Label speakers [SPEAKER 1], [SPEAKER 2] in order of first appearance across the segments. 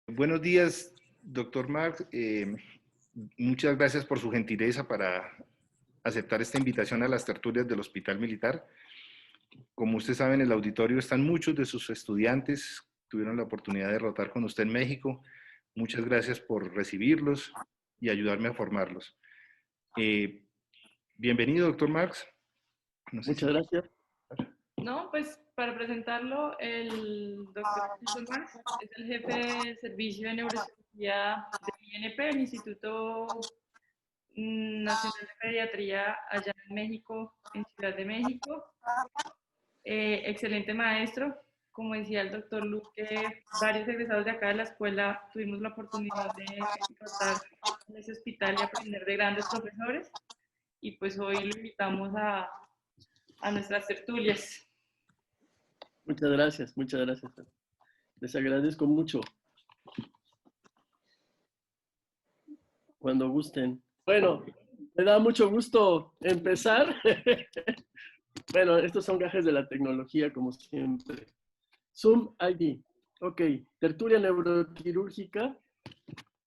[SPEAKER 1] Buenos días, doctor Marx. Muchas gracias por su gentileza para aceptar esta invitación a las tertulias del Hospital Militar. Como usted sabe, en el auditorio están muchos de sus estudiantes, tuvieron la oportunidad de rotar con usted en México. Muchas gracias por recibirlos y ayudarme a formarlos. Bienvenido, doctor Marx. No sé
[SPEAKER 2] Muchas
[SPEAKER 1] si...
[SPEAKER 2] gracias.
[SPEAKER 3] No, pues para presentarlo, el doctor Jesús Marx es el jefe del servicio de neurocirugía del INP, el Instituto Nacional de Pediatría allá en México, en Ciudad de México. Excelente maestro. Como decía el doctor Luque, varios egresados de acá de la escuela tuvimos la oportunidad de rotar en ese hospital y aprender de grandes profesores. Y pues hoy lo invitamos a nuestras tertulias.
[SPEAKER 2] Muchas gracias, muchas gracias. Les agradezco mucho. Cuando gusten. Bueno, me da mucho gusto empezar. Bueno, estos son gajes de la tecnología, como siempre. Zoom ID. Ok, tertulia neuroquirúrgica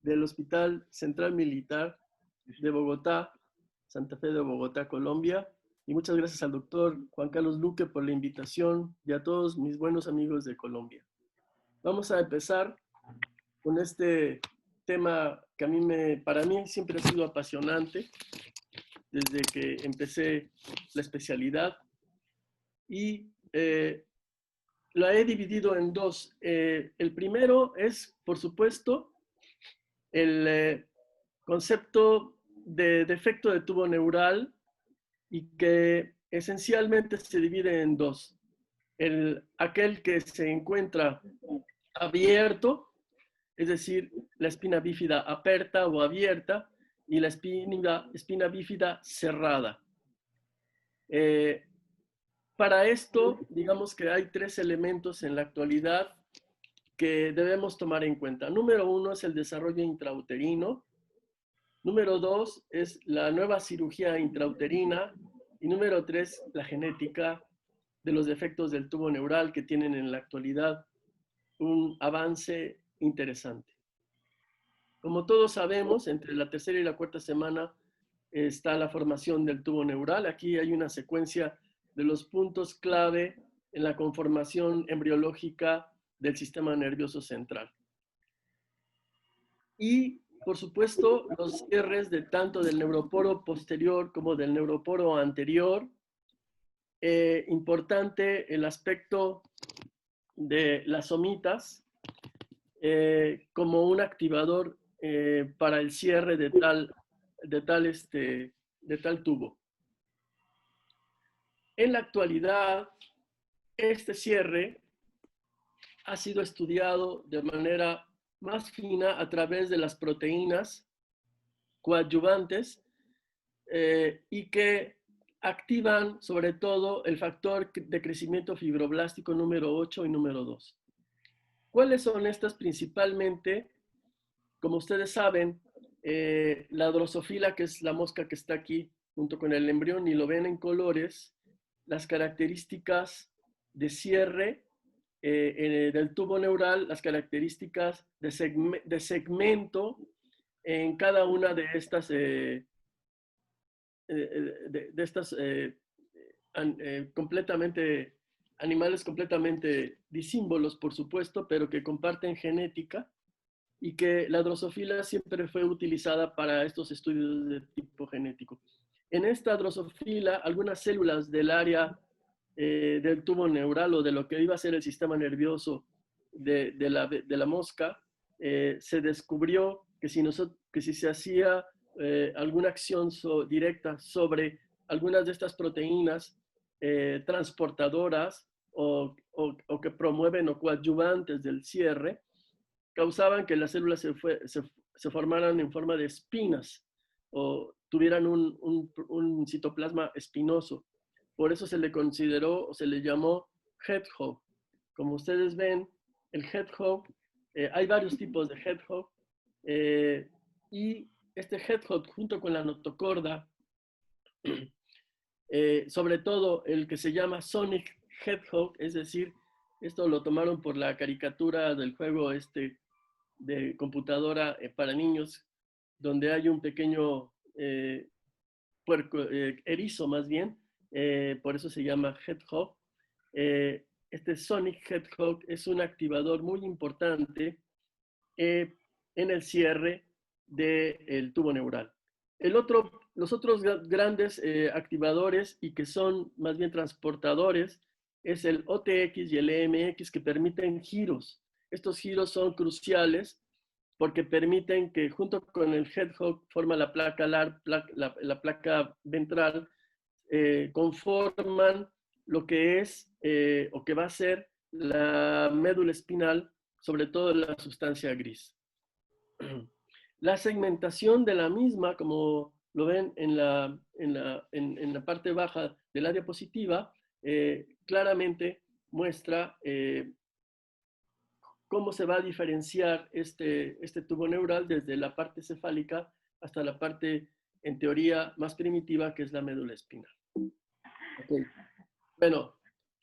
[SPEAKER 2] del Hospital Central Militar de Bogotá, Santa Fe de Bogotá, Colombia. Y muchas gracias al doctor Juan Carlos Luque por la invitación y a todos mis buenos amigos de Colombia. Vamos a empezar con este tema que para mí siempre ha sido apasionante desde que empecé la especialidad y la he dividido en dos. El primero es, por supuesto, el concepto de defecto de tubo neural y que esencialmente se divide en dos. Aquel que se encuentra abierto, es decir, la espina bífida aperta o abierta y la espina bífida cerrada. Para esto, digamos que hay tres elementos en la actualidad que debemos tomar en cuenta. Número uno es el desarrollo intrauterino. Número dos es la nueva cirugía intrauterina. Y número tres, la genética de los defectos del tubo neural que tienen en la actualidad un avance interesante. Como todos sabemos, entre la tercera y la cuarta semana está la formación del tubo neural. Aquí hay una secuencia de los puntos clave en la conformación embriológica del sistema nervioso central. Y, por supuesto, los cierres de tanto del neuroporo posterior como del neuroporo anterior. Importante el aspecto de las somitas como un activador para el cierre de tal tubo. En la actualidad, este cierre ha sido estudiado de manera más fina a través de las proteínas coadyuvantes y que activan sobre todo el factor de crecimiento fibroblástico número 8 y número 2. ¿Cuáles son estas principalmente? Como ustedes saben, la drosofila, que es la mosca que está aquí junto con el embrión, y lo ven en colores, las características de cierre del tubo neural, las características de segmento en cada una de estas, animales completamente disímbolos, por supuesto, pero que comparten genética y que la drosofila siempre fue utilizada para estos estudios de tipo genético. En esta drosofila, algunas células del área del tubo neural o de lo que iba a ser el sistema nervioso de la mosca, se descubrió que si se hacía alguna acción directa sobre algunas de estas proteínas transportadoras o que promueven o coadyuvantes del cierre, causaban que las células se formaran en forma de espinas o tuvieran un citoplasma espinoso. Por eso se le consideró o se le llamó hedgehog. Como ustedes ven, el hedgehog, hay varios tipos de hedgehog, y este hedgehog junto con la notocorda, sobre todo el que se llama Sonic Hedgehog, es decir, esto lo tomaron por la caricatura del juego de computadora para niños, donde hay un pequeño erizo más bien, por eso se llama Hedgehog. Este Sonic Hedgehog es un activador muy importante en el cierre del tubo neural. Los otros grandes activadores y que son más bien transportadores es el OTX y el EMX, que permiten giros. Estos giros son cruciales porque permiten que junto con el Hedgehog forma la placa, la placa ventral, conforman lo que es o que va a ser la médula espinal, sobre todo la sustancia gris. La segmentación de la misma, como lo ven en la parte baja de la diapositiva, claramente muestra cómo se va a diferenciar este tubo neural desde la parte cefálica hasta la parte, en teoría, más primitiva, que es la médula espinal. Okay. Bueno,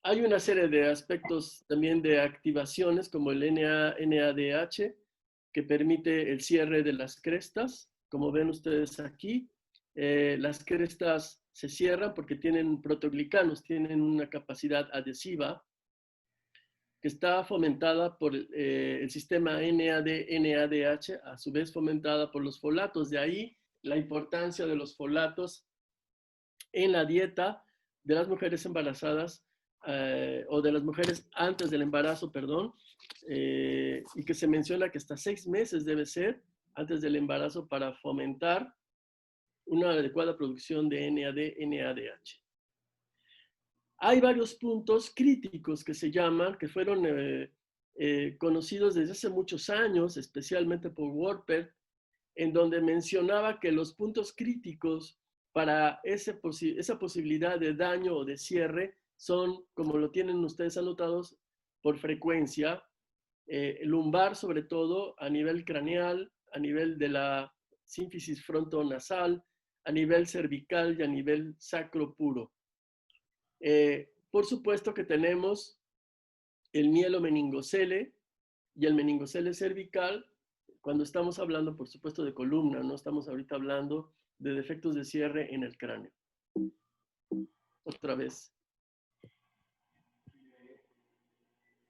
[SPEAKER 2] hay una serie de aspectos también de activaciones, como el NADH, que permite el cierre de las crestas. Como ven ustedes aquí, las crestas se cierran porque tienen proteoglicanos, tienen una capacidad adhesiva que está fomentada por el sistema NAD-NADH, a su vez fomentada por los folatos. De ahí la importancia de los folatos en la dieta de las mujeres embarazadas o de las mujeres antes del embarazo, perdón, y que se menciona que hasta 6 meses debe ser antes del embarazo para fomentar una adecuada producción de NAD-NADH. Hay varios puntos críticos que se llaman, que fueron conocidos desde hace muchos años, especialmente por Warper, en donde mencionaba que los puntos críticos para esa posibilidad de daño o de cierre son, como lo tienen ustedes anotados, por frecuencia, lumbar sobre todo, a nivel craneal, a nivel de la sínfisis frontonasal, a nivel cervical y a nivel sacro puro. Por supuesto que tenemos el mielomeningocele y el meningocele cervical, cuando estamos hablando, por supuesto, de columna, no estamos ahorita hablando de defectos de cierre en el cráneo. Otra vez.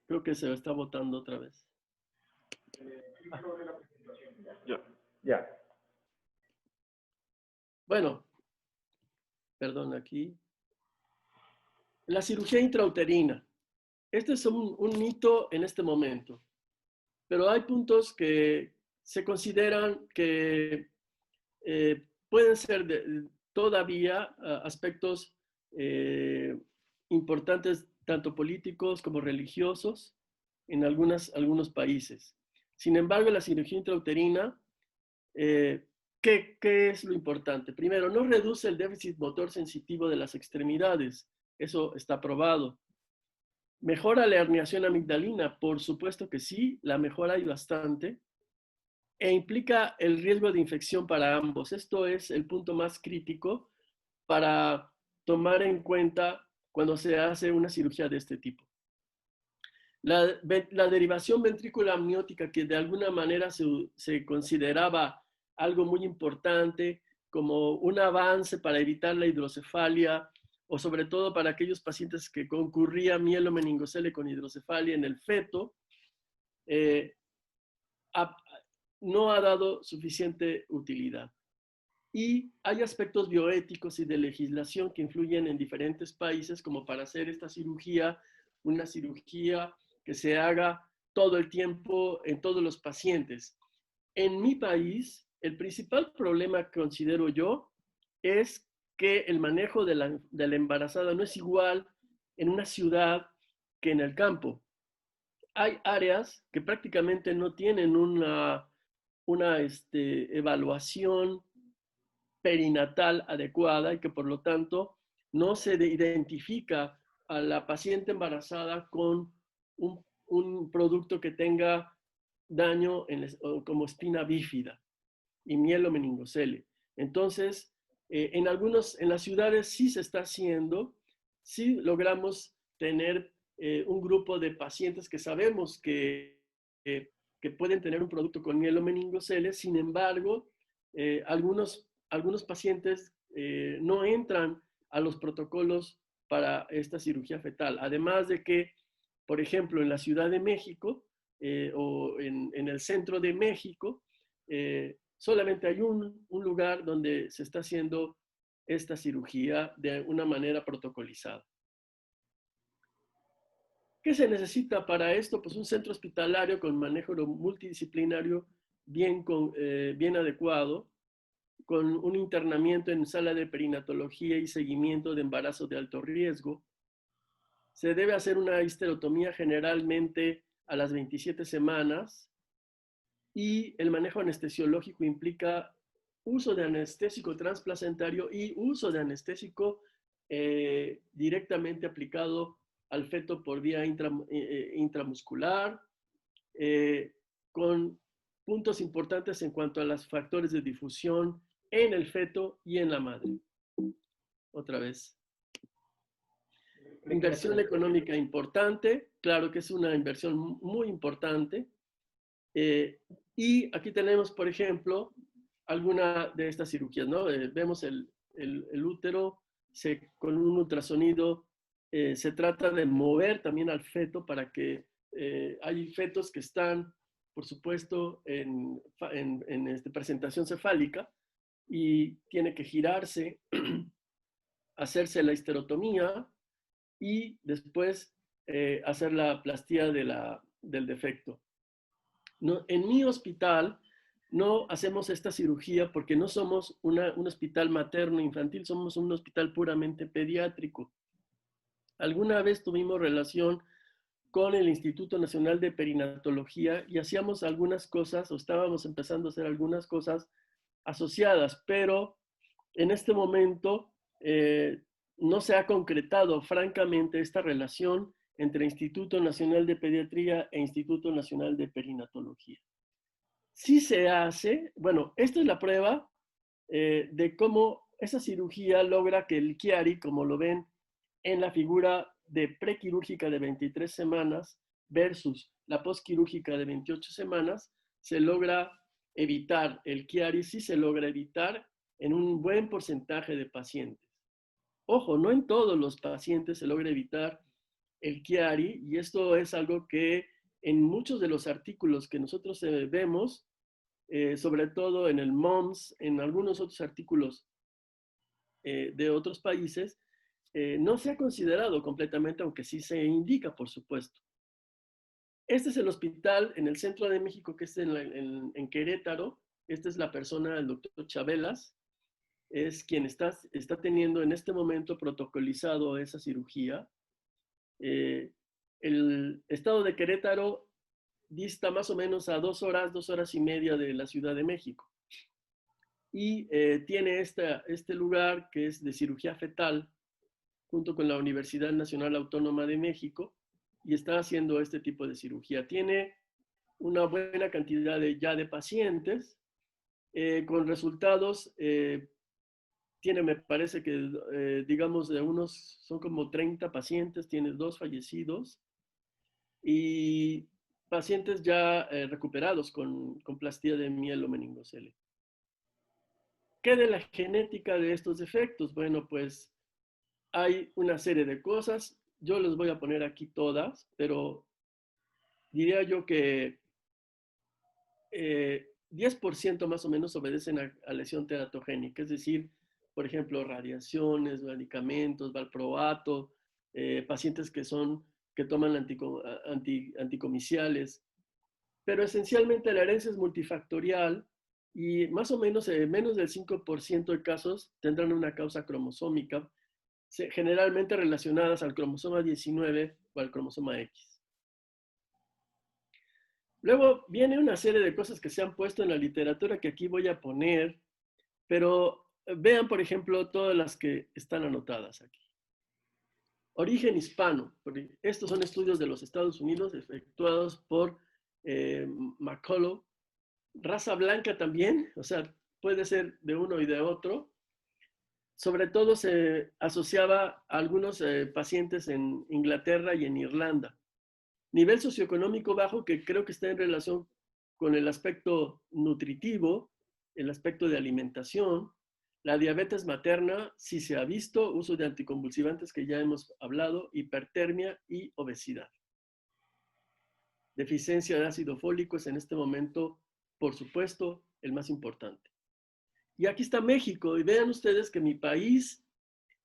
[SPEAKER 2] Creo que se está botando otra vez.
[SPEAKER 1] Ya.
[SPEAKER 2] Bueno, perdón, aquí. La cirugía intrauterina. Este es un mito en este momento, pero hay puntos que se consideran que pueden ser todavía aspectos importantes, tanto políticos como religiosos, en algunos países. Sin embargo, la cirugía intrauterina, ¿qué es lo importante? Primero, no reduce el déficit motor sensitivo de las extremidades. Eso está probado. ¿Mejora la herniación amigdalina? Por supuesto que sí, la mejora hay bastante. E implica el riesgo de infección para ambos. Esto es el punto más crítico para tomar en cuenta cuando se hace una cirugía de este tipo. La derivación ventrícula amniótica, que de alguna manera se consideraba algo muy importante, como un avance para evitar la hidrocefalia, o sobre todo para aquellos pacientes que concurría mielomeningocele con hidrocefalia en el feto, no ha dado suficiente utilidad. Y hay aspectos bioéticos y de legislación que influyen en diferentes países, como para hacer esta cirugía, una cirugía que se haga todo el tiempo en todos los pacientes. En mi país, el principal problema que considero yo es que el manejo de la embarazada no es igual en una ciudad que en el campo. Hay áreas que prácticamente no tienen una evaluación perinatal adecuada y que por lo tanto no se identifica a la paciente embarazada con un producto que tenga daño como espina bífida y mielomeningocele. Entonces, en las ciudades sí se está haciendo, sí logramos tener un grupo de pacientes que sabemos que que pueden tener un producto con mielomeningocele. Sin embargo, algunos pacientes no entran a los protocolos para esta cirugía fetal. Además de que, por ejemplo, en la Ciudad de México o en el centro de México, solamente hay un lugar donde se está haciendo esta cirugía de una manera protocolizada. ¿Qué se necesita para esto? Pues un centro hospitalario con manejo multidisciplinario bien adecuado, con un internamiento en sala de perinatología y seguimiento de embarazo de alto riesgo. Se debe hacer una histerotomía generalmente a las 27 semanas y el manejo anestesiológico implica uso de anestésico transplacentario y uso de anestésico directamente aplicado al feto por vía intramuscular, con puntos importantes en cuanto a los factores de difusión en el feto y en la madre. Otra vez. Inversión económica importante, claro que es una inversión muy importante. Y aquí tenemos, por ejemplo, alguna de estas cirugías, ¿no? Vemos el útero con un ultrasonido. Se trata de mover también al feto para que hay fetos que están, por supuesto, en presentación cefálica y tiene que girarse, hacerse la histerotomía y después hacer la plastía del defecto. No, en mi hospital no hacemos esta cirugía porque no somos un hospital materno infantil, somos un hospital puramente pediátrico. Alguna vez tuvimos relación con el Instituto Nacional de Perinatología y hacíamos algunas cosas, o estábamos empezando a hacer algunas cosas asociadas, pero en este momento no se ha concretado francamente esta relación entre Instituto Nacional de Pediatría e Instituto Nacional de Perinatología. Sí se hace, bueno, esta es la prueba de cómo esa cirugía logra que el Chiari, como lo ven en la figura de prequirúrgica de 23 semanas versus la postquirúrgica de 28 semanas, se logra evitar, el Chiari sí se logra evitar en un buen porcentaje de pacientes. Ojo, no en todos los pacientes se logra evitar el Chiari, y esto es algo que en muchos de los artículos que nosotros vemos, sobre todo en el MOMS, en algunos otros artículos de otros países, no se ha considerado completamente, aunque sí se indica, por supuesto. Este es el hospital en el centro de México, que es en Querétaro. Esta es la persona, el doctor Chabelas, es quien está teniendo en este momento protocolizado esa cirugía. El estado de Querétaro dista más o menos a 2 horas y media de la Ciudad de México. Y tiene este lugar que es de cirugía fetal, junto con la Universidad Nacional Autónoma de México, y está haciendo este tipo de cirugía. Tiene una buena cantidad ya de pacientes, con resultados, tiene, me parece que, digamos, son como 30 pacientes, tiene 2 fallecidos, y pacientes ya recuperados con plastía de mielomeningocele. ¿Qué de la genética de estos defectos? Bueno, pues hay una serie de cosas. Yo les voy a poner aquí todas, pero diría yo que 10% más o menos obedecen a lesión teratogénica, es decir, por ejemplo, radiaciones, medicamentos, valproato, pacientes que toman anticomiciales, pero esencialmente la herencia es multifactorial y más o menos menos del 5% de casos tendrán una causa cromosómica, generalmente relacionadas al cromosoma 19 o al cromosoma X. Luego viene una serie de cosas que se han puesto en la literatura que aquí voy a poner, pero vean, por ejemplo, todas las que están anotadas aquí. Origen hispano. Estos son estudios de los Estados Unidos efectuados por McCullough. Raza blanca también, o sea, puede ser de uno y de otro. Sobre todo se asociaba a algunos pacientes en Inglaterra y en Irlanda. Nivel socioeconómico bajo, que creo que está en relación con el aspecto nutritivo, el aspecto de alimentación. La diabetes materna sí se ha visto, uso de anticonvulsivantes que ya hemos hablado, hipertermia y obesidad. Deficiencia de ácido fólico es en este momento, por supuesto, el más importante. Y aquí está México, y vean ustedes que mi país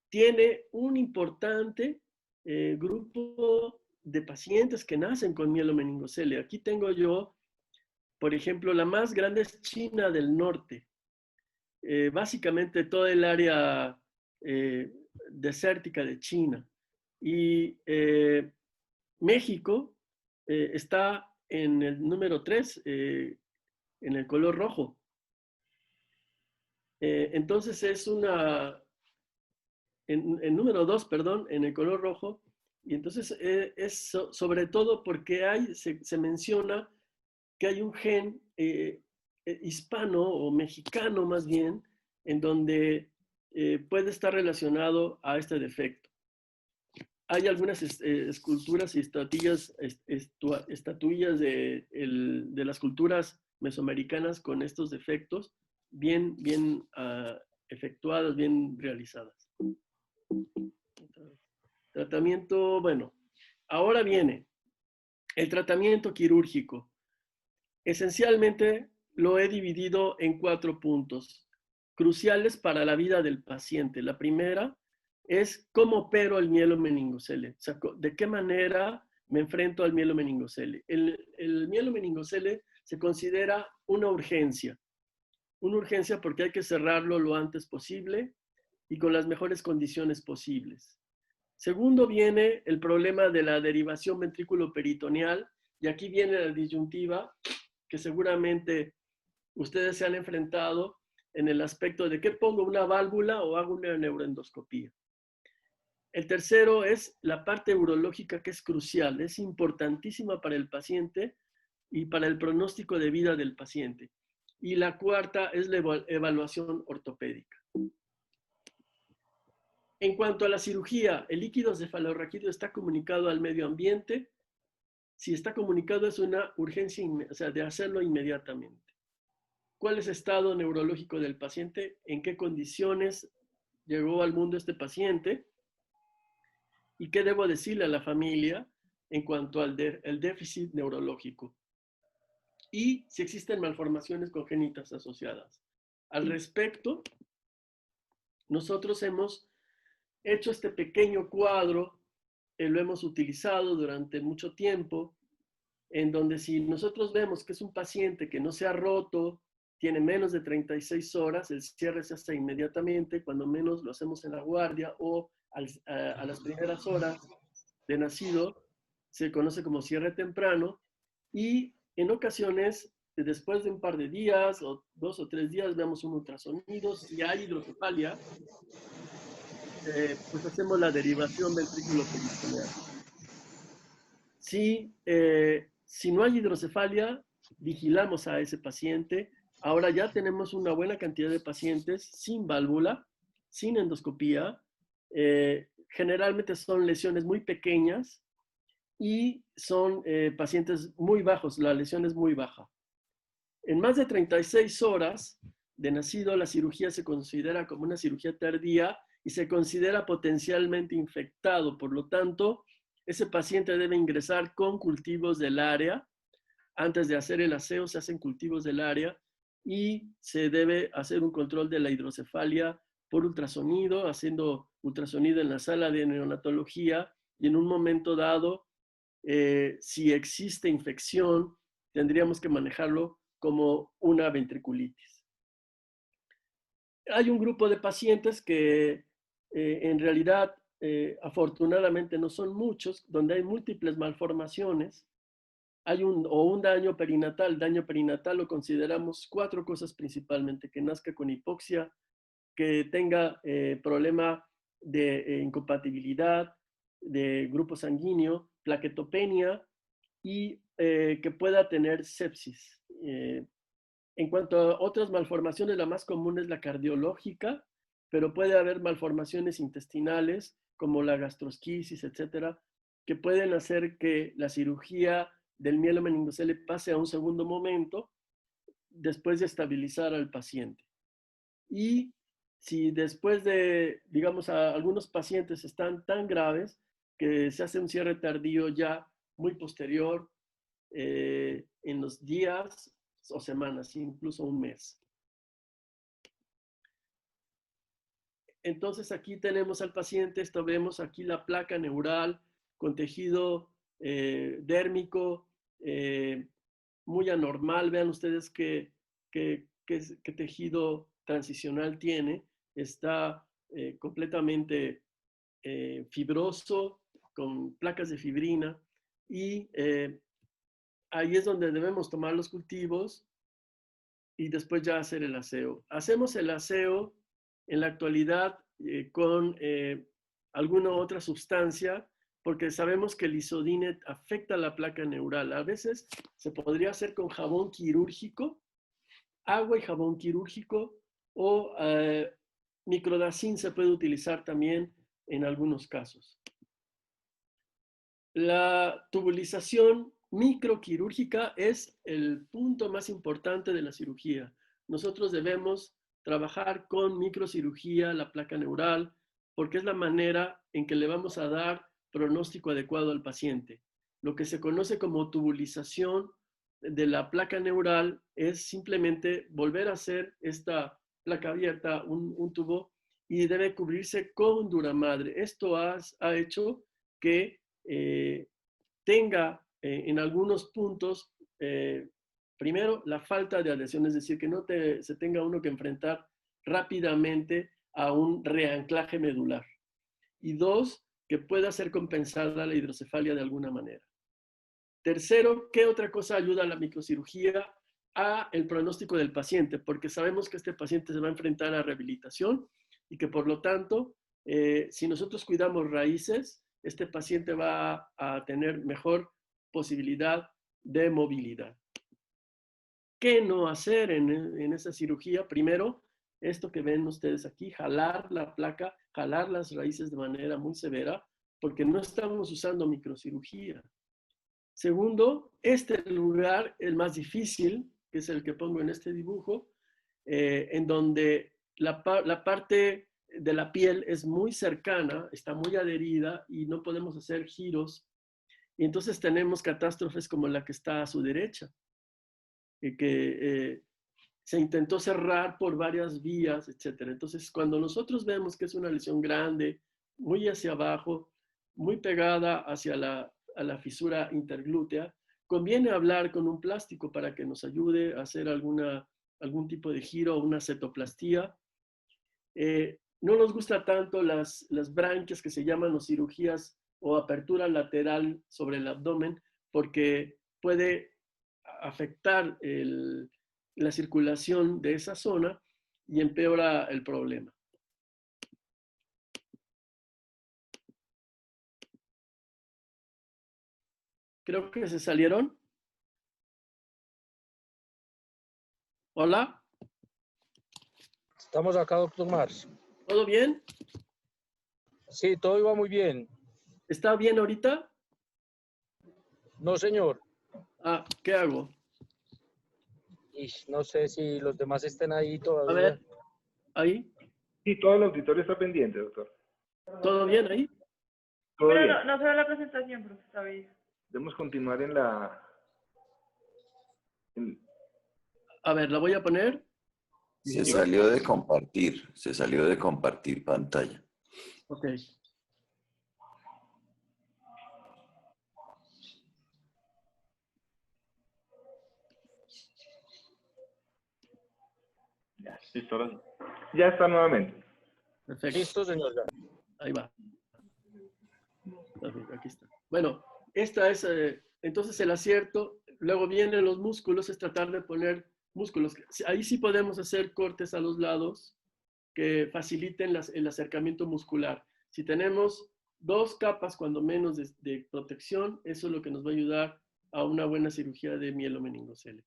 [SPEAKER 2] tiene un importante grupo de pacientes que nacen con mielomeningocele. Aquí tengo yo, por ejemplo, la más grande es China del Norte. Básicamente toda el área desértica de China. Y México está en el número 3, en el color rojo. Entonces es una, en número 2, perdón, en el color rojo. Y entonces es sobre todo porque se menciona que hay un gen hispano o mexicano más bien, en donde puede estar relacionado a este defecto. Hay algunas esculturas y estatuillas de las culturas mesoamericanas con estos defectos bien efectuadas, bien realizadas. Tratamiento, bueno, ahora viene el tratamiento quirúrgico. Esencialmente lo he dividido en 4 puntos cruciales para la vida del paciente. La primera es cómo opero el mielomeningocele. O sea, de qué manera me enfrento al mielomeningocele. El mielomeningocele se considera una urgencia porque hay que cerrarlo lo antes posible y con las mejores condiciones posibles. Segundo viene el problema de la derivación ventrículo-peritoneal, y aquí viene la disyuntiva que seguramente ustedes se han enfrentado en el aspecto de qué pongo, una válvula o hago una neuroendoscopía. El tercero es la parte urológica, que es crucial, es importantísima para el paciente y para el pronóstico de vida del paciente. Y la cuarta es la evaluación ortopédica. En cuanto a la cirugía, el líquido cefalorraquídeo está comunicado al medio ambiente. Si está comunicado es una urgencia, o sea, de hacerlo inmediatamente. ¿Cuál es el estado neurológico del paciente? ¿En qué condiciones llegó al mundo este paciente? ¿Y qué debo decirle a la familia en cuanto al déficit neurológico? Y si existen malformaciones congénitas asociadas. Al respecto, nosotros hemos hecho este pequeño cuadro, lo hemos utilizado durante mucho tiempo, en donde si nosotros vemos que es un paciente que no se ha roto, tiene menos de 36 horas, el cierre se hace inmediatamente, cuando menos lo hacemos en la guardia o a las primeras horas de nacido, se conoce como cierre temprano, y en ocasiones, después de un par de días o 2 o 3 días, vemos un ultrasonido. Si hay hidrocefalia, pues hacemos la derivación ventrículo-peritoneal. Si no hay hidrocefalia, vigilamos a ese paciente. Ahora ya tenemos una buena cantidad de pacientes sin válvula, sin endoscopía. Generalmente son lesiones muy pequeñas y son pacientes muy bajos, la lesión es muy baja. En más de 36 horas de nacido, la cirugía se considera como una cirugía tardía y se considera potencialmente infectado. Por lo tanto, ese paciente debe ingresar con cultivos del área. Antes de hacer el aseo se hacen cultivos del área y se debe hacer un control de la hidrocefalia por ultrasonido, haciendo ultrasonido en la sala de neonatología, y en un momento dado, si existe infección, tendríamos que manejarlo como una ventriculitis. Hay un grupo de pacientes que en realidad afortunadamente no son muchos, donde hay múltiples malformaciones. Hay un daño perinatal. Daño perinatal lo consideramos 4 cosas principalmente: que nazca con hipoxia, que tenga problema de incompatibilidad de grupo sanguíneo, plaquetopenia, y que pueda tener sepsis. En cuanto a otras malformaciones, la más común es la cardiológica, pero puede haber malformaciones intestinales como la gastrosquisis, etcétera, que pueden hacer que la cirugía del mielomeningocele pase a un segundo momento después de estabilizar al paciente. Y si después de, digamos, algunos pacientes están tan graves que se hace un cierre tardío ya muy posterior, en los días o semanas, incluso un mes. Entonces aquí tenemos al paciente, vemos aquí la placa neural con tejido dérmico muy anormal. Vean ustedes qué tejido transicional tiene. Está completamente fibroso, con placas de fibrina, y ahí es donde debemos tomar los cultivos y después ya hacer el aseo. Hacemos el aseo en la actualidad con alguna otra sustancia, porque sabemos que el isodinet afecta la placa neural. A veces se podría hacer con jabón quirúrgico, agua y jabón quirúrgico, o microdacin se puede utilizar también en algunos casos. La tubulización microquirúrgica es el punto más importante de la cirugía. Nosotros debemos trabajar con microcirugía, la placa neural, porque es la manera en que le vamos a dar pronóstico adecuado al paciente. Lo que se conoce como tubulización de la placa neural es simplemente volver a hacer esta placa abierta, un tubo, y debe cubrirse con duramadre. Esto ha hecho que tenga en algunos puntos, primero, la falta de adhesión, es decir, que no se tenga uno que enfrentar rápidamente a un reanclaje medular. Y dos, que pueda ser compensada la hidrocefalia de alguna manera. Tercero, ¿qué otra cosa ayuda a la microcirugía? A el pronóstico del paciente, porque sabemos que este paciente se va a enfrentar a rehabilitación y que por lo tanto, si nosotros cuidamos raíces, este paciente va a tener mejor posibilidad de movilidad. ¿Qué no hacer en esa cirugía? Primero, esto que ven ustedes aquí, jalar la placa, jalar las raíces de manera muy severa, porque no estamos usando microcirugía. Segundo, este lugar, el más difícil, que es el que pongo en este dibujo, en donde la parte de la piel es muy cercana, está muy adherida y no podemos hacer giros. Y entonces tenemos catástrofes como la que está a su derecha, que se intentó cerrar por varias vías, etc. Entonces, cuando nosotros vemos que es una lesión grande, muy hacia abajo, muy pegada hacia a la fisura interglútea, conviene hablar con un plástico para que nos ayude a hacer algún tipo de giro o una cetoplastía. No nos gusta tanto las branquias que se llaman o cirugías o apertura lateral sobre el abdomen, porque puede afectar la circulación de esa zona y empeora el problema. Creo que se salieron. Hola.
[SPEAKER 4] Estamos acá, doctor Mars.
[SPEAKER 2] ¿Todo bien?
[SPEAKER 4] Sí, todo iba muy bien.
[SPEAKER 2] ¿Está bien ahorita?
[SPEAKER 4] No, señor.
[SPEAKER 2] Ah, ¿qué hago?
[SPEAKER 4] Y no sé si los demás estén ahí todavía.
[SPEAKER 2] A ver, ahí.
[SPEAKER 1] Sí, todo el auditorio está pendiente, doctor.
[SPEAKER 2] ¿Todo bien ahí?
[SPEAKER 1] Todo
[SPEAKER 3] Pero
[SPEAKER 1] bien.
[SPEAKER 3] no se ve la presentación, pero está bien.
[SPEAKER 1] Debemos continuar en la...
[SPEAKER 2] A ver, la voy a poner.
[SPEAKER 5] Se salió de compartir pantalla.
[SPEAKER 2] Ok.
[SPEAKER 1] Ya, listo, ahora sí. Ya está nuevamente.
[SPEAKER 2] Perfecto.
[SPEAKER 4] Listo, señor. Ya.
[SPEAKER 2] Ahí va. Aquí está. Bueno, esta es entonces el acierto. Luego vienen los músculos, es tratar de poner músculos. Ahí sí podemos hacer cortes a los lados que faciliten el acercamiento muscular. Si tenemos 2 capas, cuando menos, de protección, eso es lo que nos va a ayudar a una buena cirugía de mielomeningocele.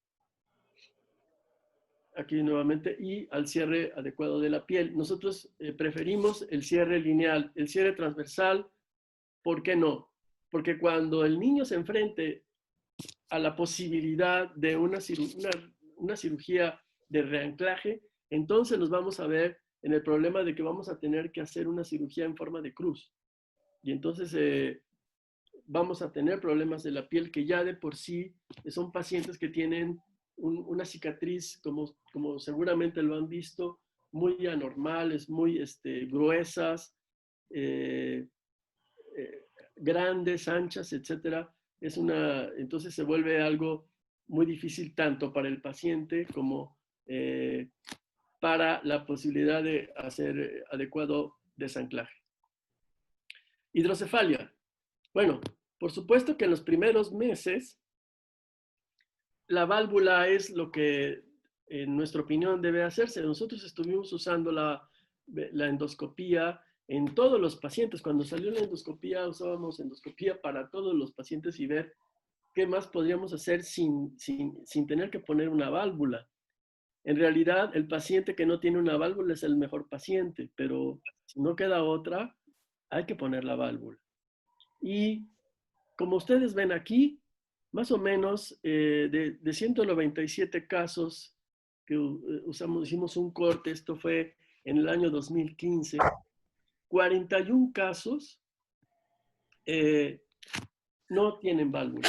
[SPEAKER 2] Aquí nuevamente, y al cierre adecuado de la piel. Nosotros preferimos el cierre lineal, el cierre transversal. ¿Por qué no? Porque cuando el niño se enfrente a la posibilidad de una cirugía de reanclaje, entonces nos vamos a ver en el problema de que vamos a tener que hacer una cirugía en forma de cruz. Y entonces vamos a tener problemas de la piel que ya de por sí son pacientes que tienen una cicatriz, como seguramente lo han visto, muy anormales, muy gruesas, grandes, anchas, etcétera. Entonces se vuelve algo muy difícil tanto para el paciente como para la posibilidad de hacer adecuado desanclaje. Hidrocefalia. Bueno, por supuesto que en los primeros meses la válvula es lo que en nuestra opinión debe hacerse. Nosotros estuvimos usando la endoscopía en todos los pacientes. Cuando salió la endoscopía, usábamos endoscopía para todos los pacientes y ver qué más podríamos hacer sin tener que poner una válvula. En realidad, el paciente que no tiene una válvula es el mejor paciente, pero si no queda otra, hay que poner la válvula. Y como ustedes ven aquí, más o menos de 197 casos que hicimos un corte, esto fue en el año 2015, 41 casos no tienen válvula.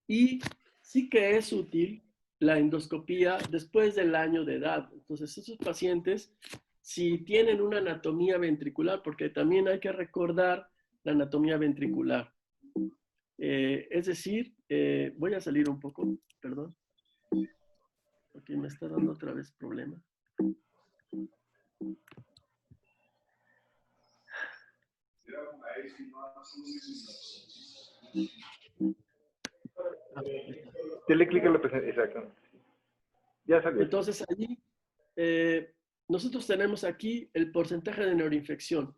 [SPEAKER 2] Y sí que es útil la endoscopía después del año de edad. Entonces, esos pacientes, si tienen una anatomía ventricular, porque también hay que recordar la anatomía ventricular. Es decir, voy a salir un poco, perdón, porque me está dando otra vez problema.
[SPEAKER 1] Dele clic en la presentación. Exacto. Ya salió.
[SPEAKER 2] Entonces, allí, nosotros tenemos aquí el porcentaje de neuroinfección,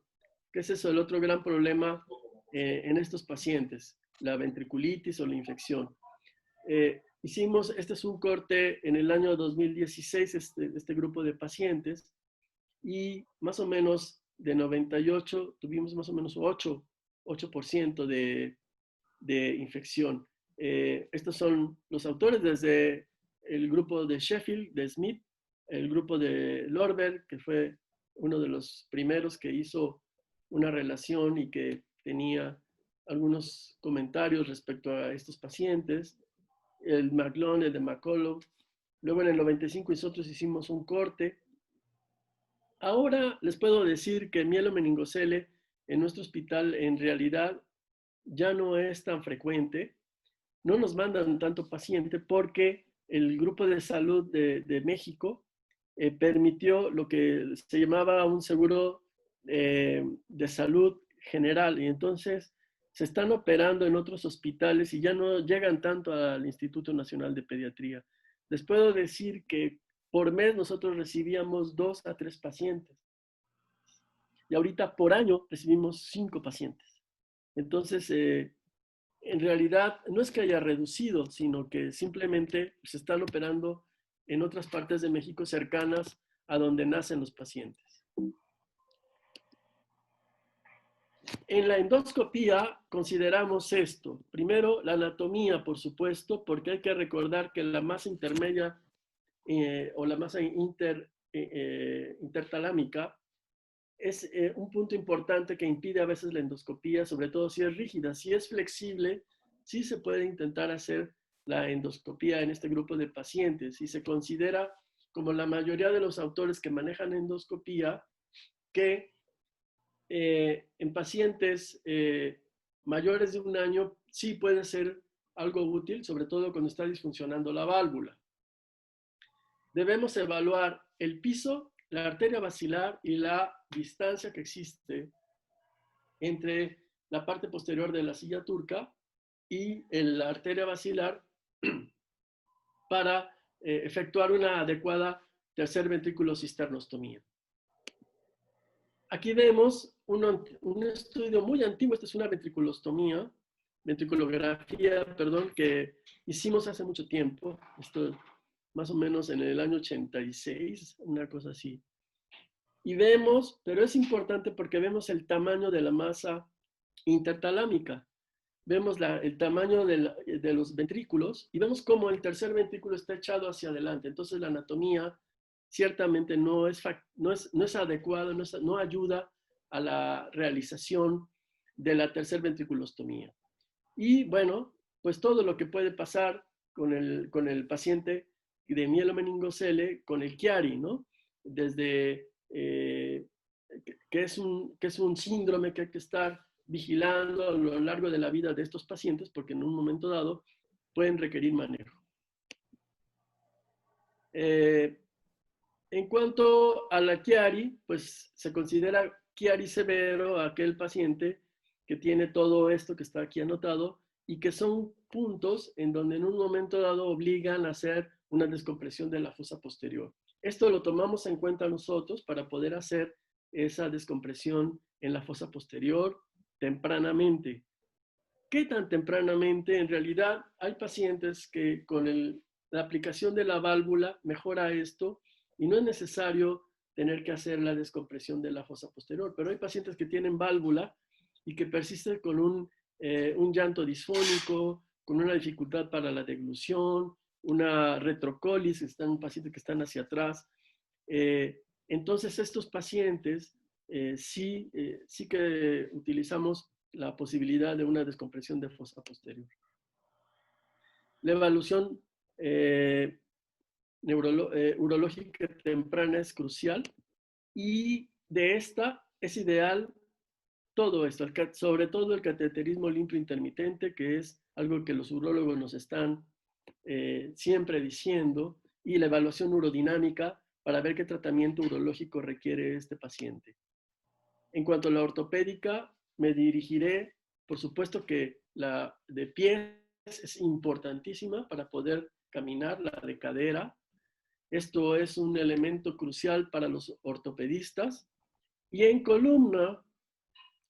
[SPEAKER 2] que es eso, el otro gran problema en estos pacientes, la ventriculitis o la infección. Este es un corte en el año 2016, este grupo de pacientes, y más o menos de 98 tuvimos más o menos 8% de infección. Estos son los autores desde el grupo de Sheffield, de Smith, el grupo de Lorber, que fue uno de los primeros que hizo una relación y que tenía algunos comentarios respecto a estos pacientes, el McLone, el de McCullough. Luego en el 95 nosotros hicimos un corte. Ahora les puedo decir que mielomeningocele en nuestro hospital en realidad ya no es tan frecuente. No nos mandan tanto paciente porque el grupo de salud de México permitió lo que se llamaba un seguro de salud general, y entonces se están operando en otros hospitales y ya no llegan tanto al Instituto Nacional de Pediatría. Les puedo decir que por mes nosotros recibíamos 2 a 3 pacientes y ahorita por año recibimos 5 pacientes. Entonces, en realidad no es que haya reducido, sino que simplemente se están operando en otras partes de México cercanas a donde nacen los pacientes. En la endoscopía consideramos esto. Primero, la anatomía, por supuesto, porque hay que recordar que la masa intermedia o la masa intertalámica es un punto importante que impide a veces la endoscopía, sobre todo si es rígida. Si es flexible, sí se puede intentar hacer la endoscopía en este grupo de pacientes. Y se considera, como la mayoría de los autores que manejan endoscopía, que en pacientes mayores de 1 año sí puede ser algo útil, sobre todo cuando está disfuncionando la válvula. Debemos evaluar el piso, la arteria basilar y la distancia que existe entre la parte posterior de la silla turca y la arteria basilar para efectuar una adecuada tercer ventrículo cisternostomía. Aquí vemos un estudio muy antiguo, esta es una ventriculografía, perdón, que hicimos hace mucho tiempo, esto más o menos en el año 86, una cosa así. Y vemos, pero es importante porque vemos el tamaño de la masa intertalámica. vemos el tamaño de los ventrículos y vemos cómo el tercer ventrículo está echado hacia adelante. Entonces la anatomía ciertamente no es adecuada, no ayuda a la realización de la tercer ventriculostomía. Y bueno, pues todo lo que puede pasar con el paciente de mielomeningocele con el Chiari, ¿no? Desde que es un síndrome que hay que estar vigilando a lo largo de la vida de estos pacientes porque en un momento dado pueden requerir manejo. En cuanto a la Chiari, pues se considera Chiari severo a aquel paciente que tiene todo esto que está aquí anotado y que son puntos en donde en un momento dado obligan a hacer una descompresión de la fosa posterior. Esto lo tomamos en cuenta nosotros para poder hacer esa descompresión en la fosa posterior tempranamente. ¿Qué tan tempranamente? En realidad hay pacientes que con la aplicación de la válvula mejora esto y no es necesario tener que hacer la descompresión de la fosa posterior, pero hay pacientes que tienen válvula y que persisten con un llanto disfónico, con una dificultad para la deglución, una retrocólisis, están pacientes que están hacia atrás. Entonces estos pacientes sí que utilizamos la posibilidad de una descompresión de fosa posterior. La evaluación urológica temprana es crucial y de esta es ideal todo esto, sobre todo el cateterismo limpio intermitente, que es algo que los urólogos nos están siempre diciendo, y la evaluación urodinámica para ver qué tratamiento urológico requiere este paciente. En cuanto a la ortopédica, me dirigiré, por supuesto que la de pies es importantísima para poder caminar, la de cadera. Esto es un elemento crucial para los ortopedistas. Y en columna,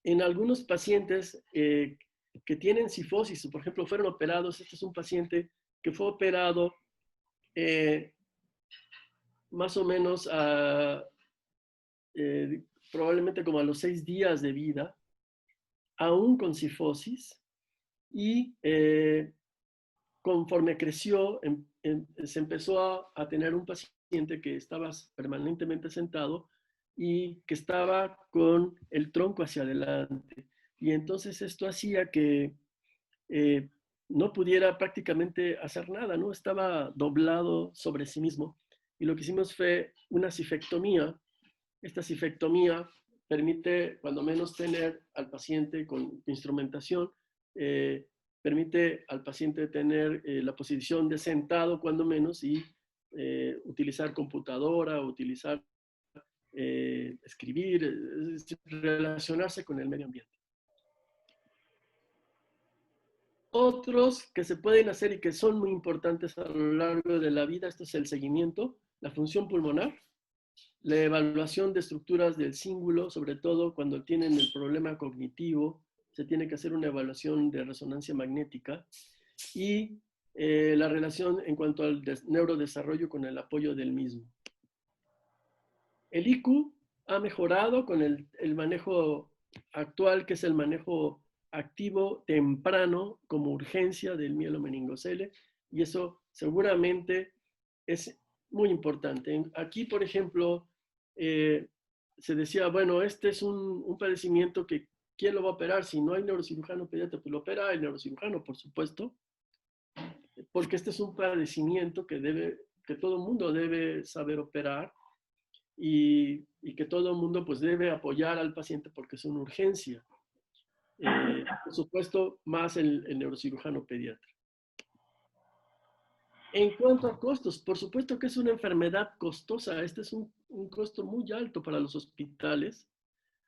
[SPEAKER 2] en algunos pacientes que tienen cifosis, por ejemplo, fueron operados, este es un paciente que fue operado más o menos probablemente como a los 6 días de vida, aún con cifosis, y conforme creció, se empezó a tener un paciente que estaba permanentemente sentado y que estaba con el tronco hacia adelante. Y entonces esto hacía que no pudiera prácticamente hacer nada, ¿no? Estaba doblado sobre sí mismo. Y lo que hicimos fue una cifectomía. Esta cifectomía permite, cuando menos, tener al paciente con instrumentación, permite al paciente tener la posición de sentado, cuando menos, y utilizar computadora, utilizar escribir, relacionarse con el medio ambiente. Otros que se pueden hacer y que son muy importantes a lo largo de la vida, esto es el seguimiento, la función pulmonar, la evaluación de estructuras del cíngulo, sobre todo cuando tienen el problema cognitivo, se tiene que hacer una evaluación de resonancia magnética, y la relación en cuanto al neurodesarrollo con el apoyo del mismo. El IQ ha mejorado con el manejo actual, que es el manejo activo temprano como urgencia del mielomeningocele, y eso seguramente es muy importante. Aquí, por ejemplo, se decía, bueno, este es un padecimiento que ¿quién lo va a operar? Si no hay neurocirujano pediatra, pues lo opera el neurocirujano, por supuesto, porque este es un padecimiento que todo el mundo debe saber operar, y que todo el mundo pues debe apoyar al paciente porque es una urgencia. Por supuesto, más el neurocirujano pediatra. En cuanto a costos, por supuesto que es una enfermedad costosa. Este es un costo muy alto para los hospitales.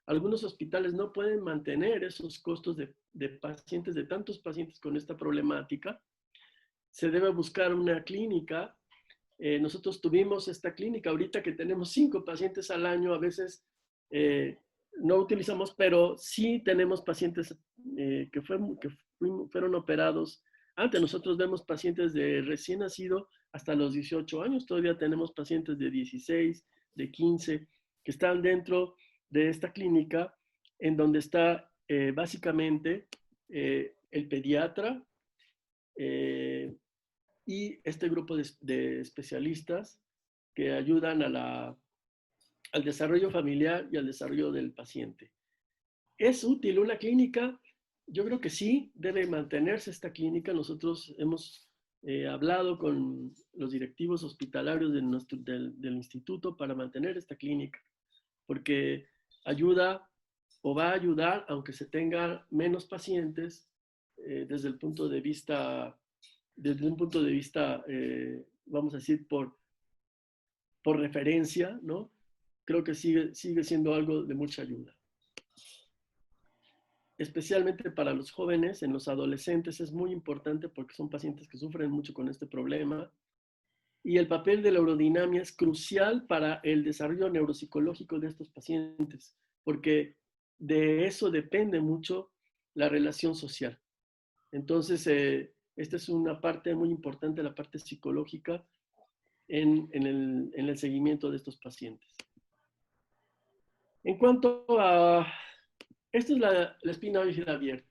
[SPEAKER 2] Algunos hospitales no pueden mantener esos costos de pacientes, de tantos pacientes con esta problemática. Se debe buscar una clínica. Nosotros tuvimos esta clínica, ahorita que tenemos 5 pacientes al año, a veces no utilizamos, pero sí tenemos pacientes que fueron operados. Antes nosotros vemos pacientes de recién nacido hasta los 18 años, todavía tenemos pacientes de 16, de 15, que están dentro de esta clínica, en donde está básicamente el pediatra y este grupo de especialistas que ayudan al desarrollo familiar y al desarrollo del paciente. ¿Es útil una clínica? Yo creo que sí, debe mantenerse esta clínica. Nosotros hemos hablado con los directivos hospitalarios del instituto para mantener esta clínica, porque ayuda o va a ayudar, aunque se tenga menos pacientes, desde un punto de vista, vamos a decir, por referencia, ¿no? Creo que sigue siendo algo de mucha ayuda. Especialmente para los jóvenes, en los adolescentes es muy importante porque son pacientes que sufren mucho con este problema. Y el papel de la urodinamia es crucial para el desarrollo neuropsicológico de estos pacientes, porque de eso depende mucho la relación social. Entonces, esta es una parte muy importante, la parte psicológica en el seguimiento de estos pacientes. En cuanto a... Esta es la espina bífida abierta.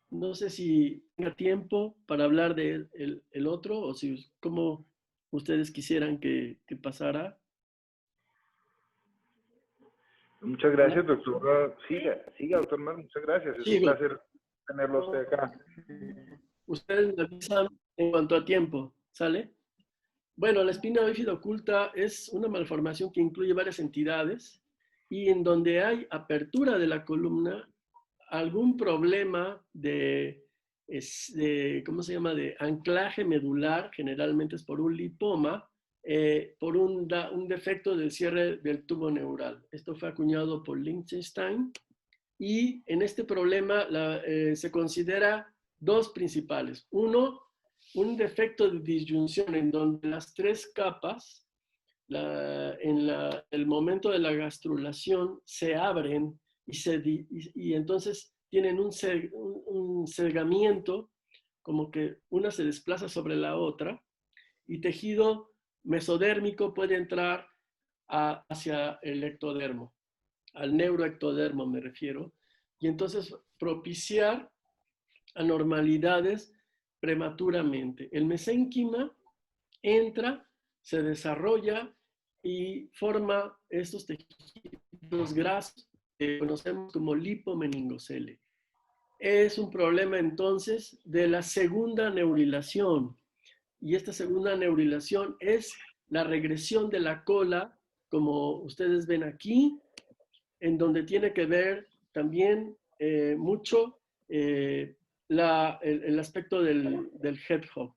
[SPEAKER 2] No sé si tenga tiempo para hablar de el otro o si como ustedes quisieran que pasara.
[SPEAKER 6] Muchas gracias, doctor. Siga, doctor Mar, muchas gracias. Es un placer tenerlo a usted acá.
[SPEAKER 2] Ustedes me avisan en cuanto a tiempo, ¿sale? Bueno, la espina bífida oculta es una malformación que incluye varias entidades y en donde hay apertura de la columna, algún problema ¿cómo se llama?, de anclaje medular, generalmente es por un lipoma, por un defecto del cierre del tubo neural. Esto fue acuñado por Lichtenstein y en este problema se considera dos principales. Uno, un defecto de disyunción en donde las tres capas en el momento de la gastrulación se abren y entonces tienen un segamiento, como que una se desplaza sobre la otra, y tejido mesodérmico puede entrar hacia el ectodermo, al neuroectodermo me refiero, y entonces propiciar anormalidades prematuramente. El mesénquima entra, se desarrolla y forma estos tejidos grasos que conocemos como lipomeningocele. Es un problema entonces de la segunda neurilación. Y esta segunda neurilación es la regresión de la cola, como ustedes ven aquí, en donde tiene que ver también mucho el aspecto del hedgehog.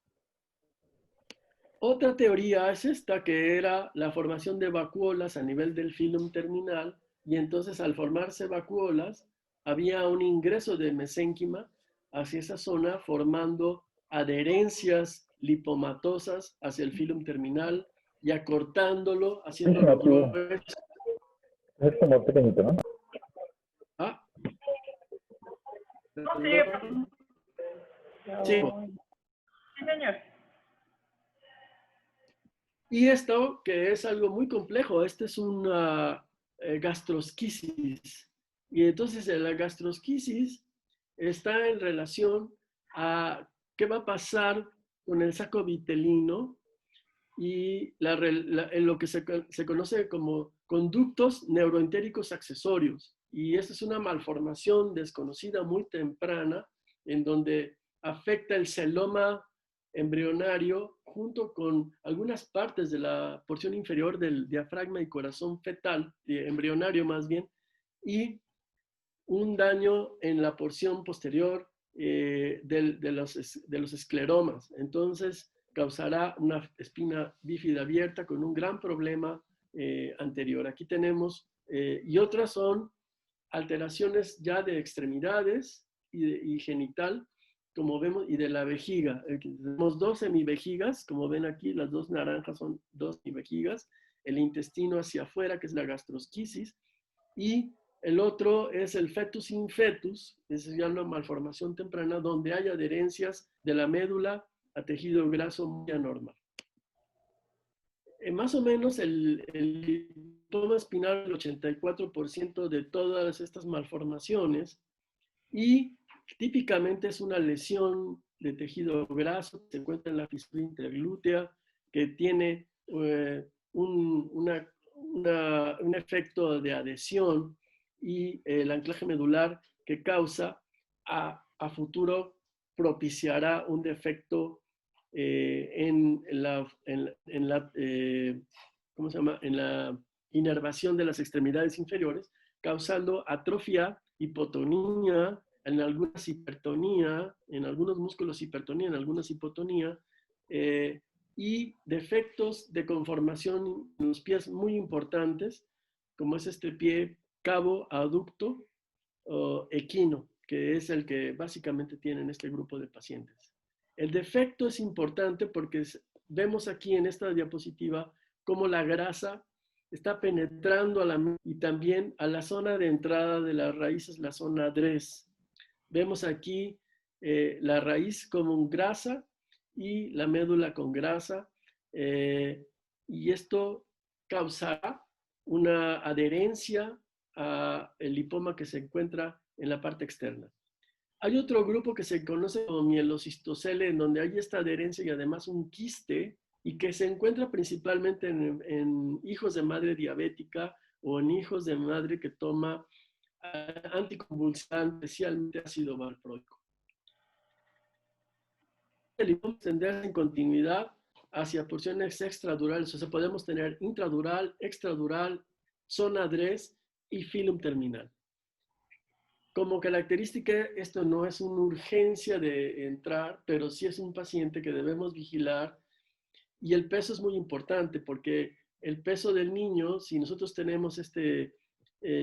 [SPEAKER 2] Otra teoría es esta, que era la formación de vacuolas a nivel del filum terminal, y entonces al formarse vacuolas había un ingreso de mesénquima hacia esa zona formando adherencias lipomatosas hacia el filum terminal y acortándolo, haciéndolo grueso.
[SPEAKER 6] Es como pequeñito, ¿no?
[SPEAKER 2] Ah.
[SPEAKER 3] Sí, señor.
[SPEAKER 2] Y esto, que es algo muy complejo, este es una gastrosquisis. Y entonces la gastrosquisis está en relación a qué va a pasar con el saco vitelino y en lo que se conoce como conductos neuroentéricos accesorios. Y esta es una malformación desconocida muy temprana, en donde afecta el celoma embrionario junto con algunas partes de la porción inferior del diafragma y corazón fetal, embrionario más bien, y un daño en la porción posterior de los escleromas. Entonces, causará una espina bífida abierta con un gran problema anterior. Aquí tenemos, y otras son alteraciones ya de extremidades y genital, como vemos, y de la vejiga. Tenemos dos semivejigas, como ven aquí, las dos naranjas son dos semivejigas, el intestino hacia afuera, que es la gastrosquisis, y el otro es el fetus in fetus, es ya una malformación temprana, donde hay adherencias de la médula a tejido graso muy anormal. Más o menos el lipoma espinal, el 84% de todas estas malformaciones, y Típicamente es una lesión de tejido graso que se encuentra en la fisura interglútea, que tiene un efecto de adhesión y el anclaje medular que causa a futuro propiciará un defecto en ¿cómo se llama? En la inervación de las extremidades inferiores, causando atrofia, hipotonía, en algunas hipertonía, en algunos músculos hipertonía, en algunas hipotonía, y defectos de conformación en los pies muy importantes, como es este pie cabo aducto o equino, que es el que básicamente tienen este grupo de pacientes. El defecto es importante porque vemos aquí en esta diapositiva cómo la grasa está penetrando y también a la zona de entrada de las raíces, la zona DRES. Vemos aquí la raíz como grasa y la médula con grasa, y esto causará una adherencia al lipoma que se encuentra en la parte externa. Hay otro grupo que se conoce como mielocistocele, en donde hay esta adherencia y además un quiste, y que se encuentra principalmente en hijos de madre diabética o en hijos de madre que toma anticonvulsivante, especialmente ácido valproico. El lipoma tendrá en continuidad hacia porciones extradurales, o sea, podemos tener intradural, extradural, zona DRES y filum terminal. Como característica, esto no es una urgencia de entrar, pero sí es un paciente que debemos vigilar, y el peso es muy importante porque el peso del niño, si nosotros tenemos este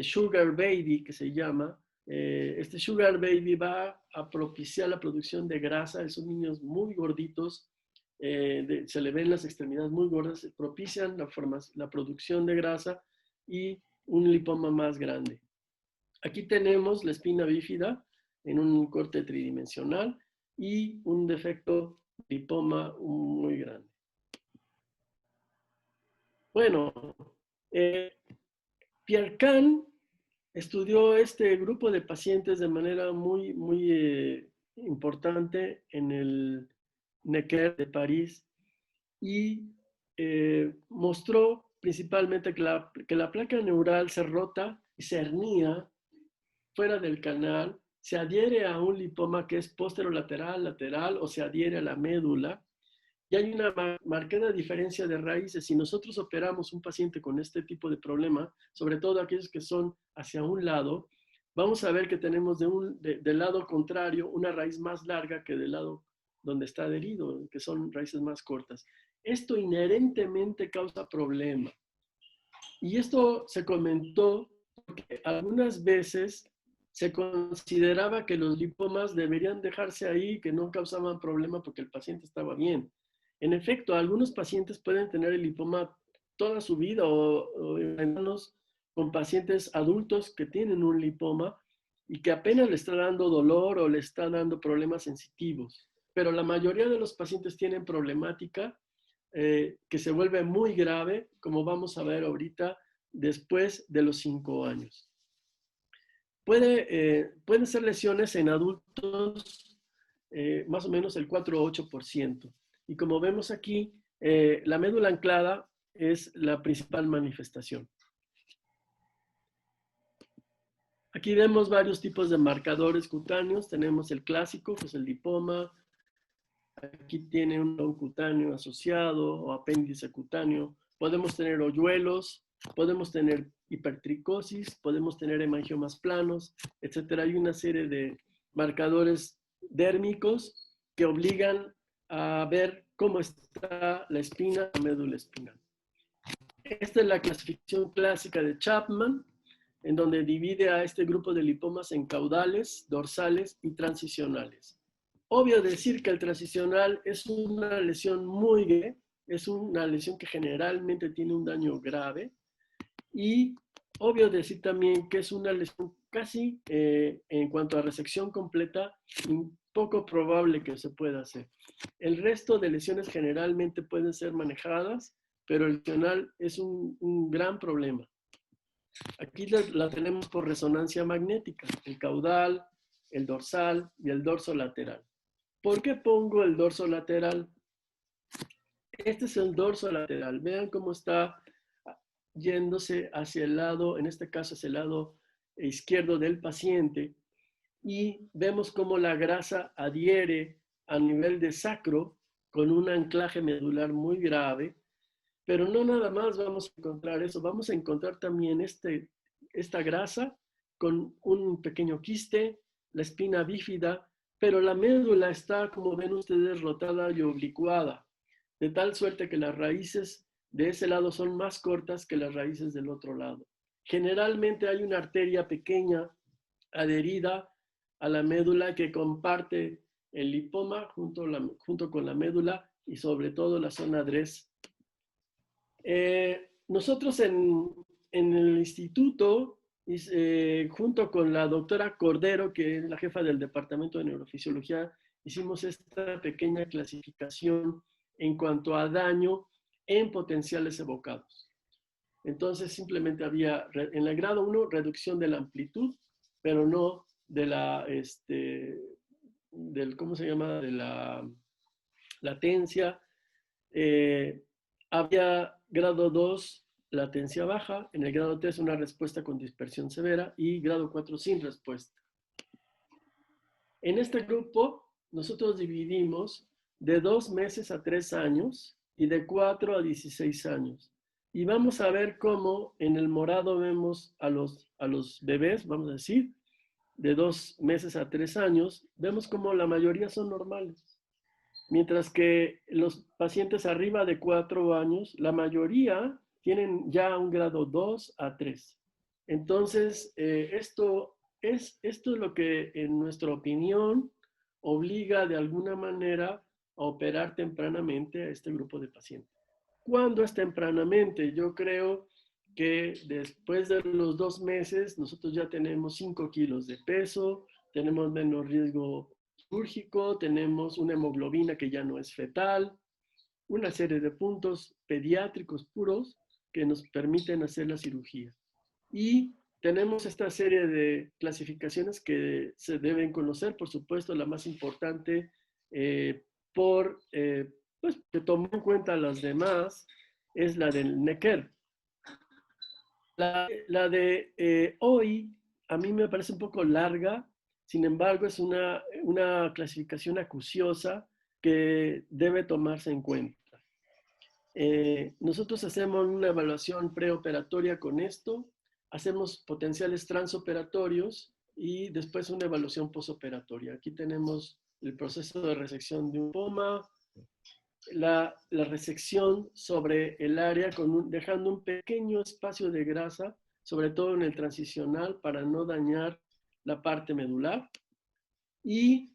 [SPEAKER 2] sugar baby que se llama, este sugar baby va a propiciar la producción de grasa. Esos niños muy gorditos, se le ven las extremidades muy gordas, propician la producción de grasa y un lipoma más grande. Aquí tenemos la espina bífida en un corte tridimensional y un defecto lipoma muy grande. Bueno, Pierre Kahn estudió este grupo de pacientes de manera muy importante en el Necker de París y mostró principalmente que la placa neural se rota y se hernía fuera del canal, se adhiere a un lipoma que es posterolateral, lateral, o se adhiere a la médula. Y hay una marcada diferencia de raíces. Si nosotros operamos un paciente con este tipo de problema, sobre todo aquellos que son hacia un lado, vamos a ver que tenemos del lado contrario una raíz más larga que del lado donde está adherido, que son raíces más cortas. Esto inherentemente causa problema. Y esto se comentó porque algunas veces se consideraba que los lipomas deberían dejarse ahí, que no causaban problema porque el paciente estaba bien. En efecto, algunos pacientes pueden tener el lipoma toda su vida o con pacientes adultos que tienen un lipoma y que apenas le está dando dolor o le está dando problemas sensitivos. Pero la mayoría de los pacientes tienen problemática que se vuelve muy grave, como vamos a ver ahorita, después de los 5 años. Pueden ser lesiones en adultos más o menos el 4 o 8%. Y como vemos aquí, la médula anclada es la principal manifestación. Aquí vemos varios tipos de marcadores cutáneos. Tenemos el clásico, que es el lipoma. Aquí tiene un don cutáneo asociado o apéndice cutáneo. Podemos tener hoyuelos, podemos tener hipertricosis, podemos tener hemangiomas planos, etc. Hay una serie de marcadores dérmicos que obligan a ver cómo está la espina, la médula espinal. Esta es la clasificación clásica de Chapman, en donde divide a este grupo de lipomas en caudales, dorsales y transicionales. Obvio decir que el transicional es una lesión muy grave, es una lesión que generalmente tiene un daño grave, y obvio decir también que es una lesión casi, en cuanto a resección completa, poco probable que se pueda hacer. El resto de lesiones generalmente pueden ser manejadas, pero el transicional es un gran problema. Aquí la tenemos por resonancia magnética, el caudal, el dorsal y el dorso lateral. ¿Por qué pongo el dorso lateral? Este es el dorso lateral. Vean cómo está yéndose hacia el lado, en este caso hacia el lado izquierdo del paciente, y vemos cómo la grasa adhiere a nivel de sacro con un anclaje medular muy grave, pero no nada más vamos a encontrar eso, vamos a encontrar también esta grasa con un pequeño quiste, la espina bífida, pero la médula está, como ven ustedes, rotada y oblicuada, de tal suerte que las raíces de ese lado son más cortas que las raíces del otro lado. Generalmente hay una arteria pequeña adherida a la médula que comparte el lipoma junto con la médula y sobre todo la zona DRES. Nosotros en el instituto, junto con la doctora Cordero, que es la jefa del departamento de neurofisiología, hicimos esta pequeña clasificación en cuanto a daño en potenciales evocados. Entonces simplemente había en el grado 1 reducción de la amplitud, pero no de la, ¿cómo se llama? De la latencia. Había grado 2 latencia baja, en el grado 3 una respuesta con dispersión severa y grado 4 sin respuesta. En este grupo nosotros dividimos de 2 meses a 3 años y de 4 a 16 años. Y vamos a ver cómo en el morado vemos a los bebés, vamos a decir, de 2 meses a 3 años, vemos como la mayoría son normales. Mientras que los pacientes arriba de 4 años, la mayoría tienen ya un grado 2 a 3. Entonces, esto es lo que, en nuestra opinión, obliga de alguna manera a operar tempranamente a este grupo de pacientes. ¿Cuándo es tempranamente? Yo creo que después de los 2 meses, nosotros ya tenemos 5 kilos de peso, tenemos menos riesgo quirúrgico, tenemos una hemoglobina que ya no es fetal, una serie de puntos pediátricos puros que nos permiten hacer la cirugía. Y tenemos esta serie de clasificaciones que se deben conocer, por supuesto, la más importante pues, que tomó en cuenta las demás, es la del Necker. La de hoy a mí me parece un poco larga, sin embargo es una clasificación acuciosa que debe tomarse en cuenta. Nosotros hacemos una evaluación preoperatoria con esto, hacemos potenciales transoperatorios y después una evaluación posoperatoria. Aquí tenemos el proceso de resección de un lipoma, la resección sobre el área dejando un pequeño espacio de grasa, sobre todo en el transicional, para no dañar la parte medular. Y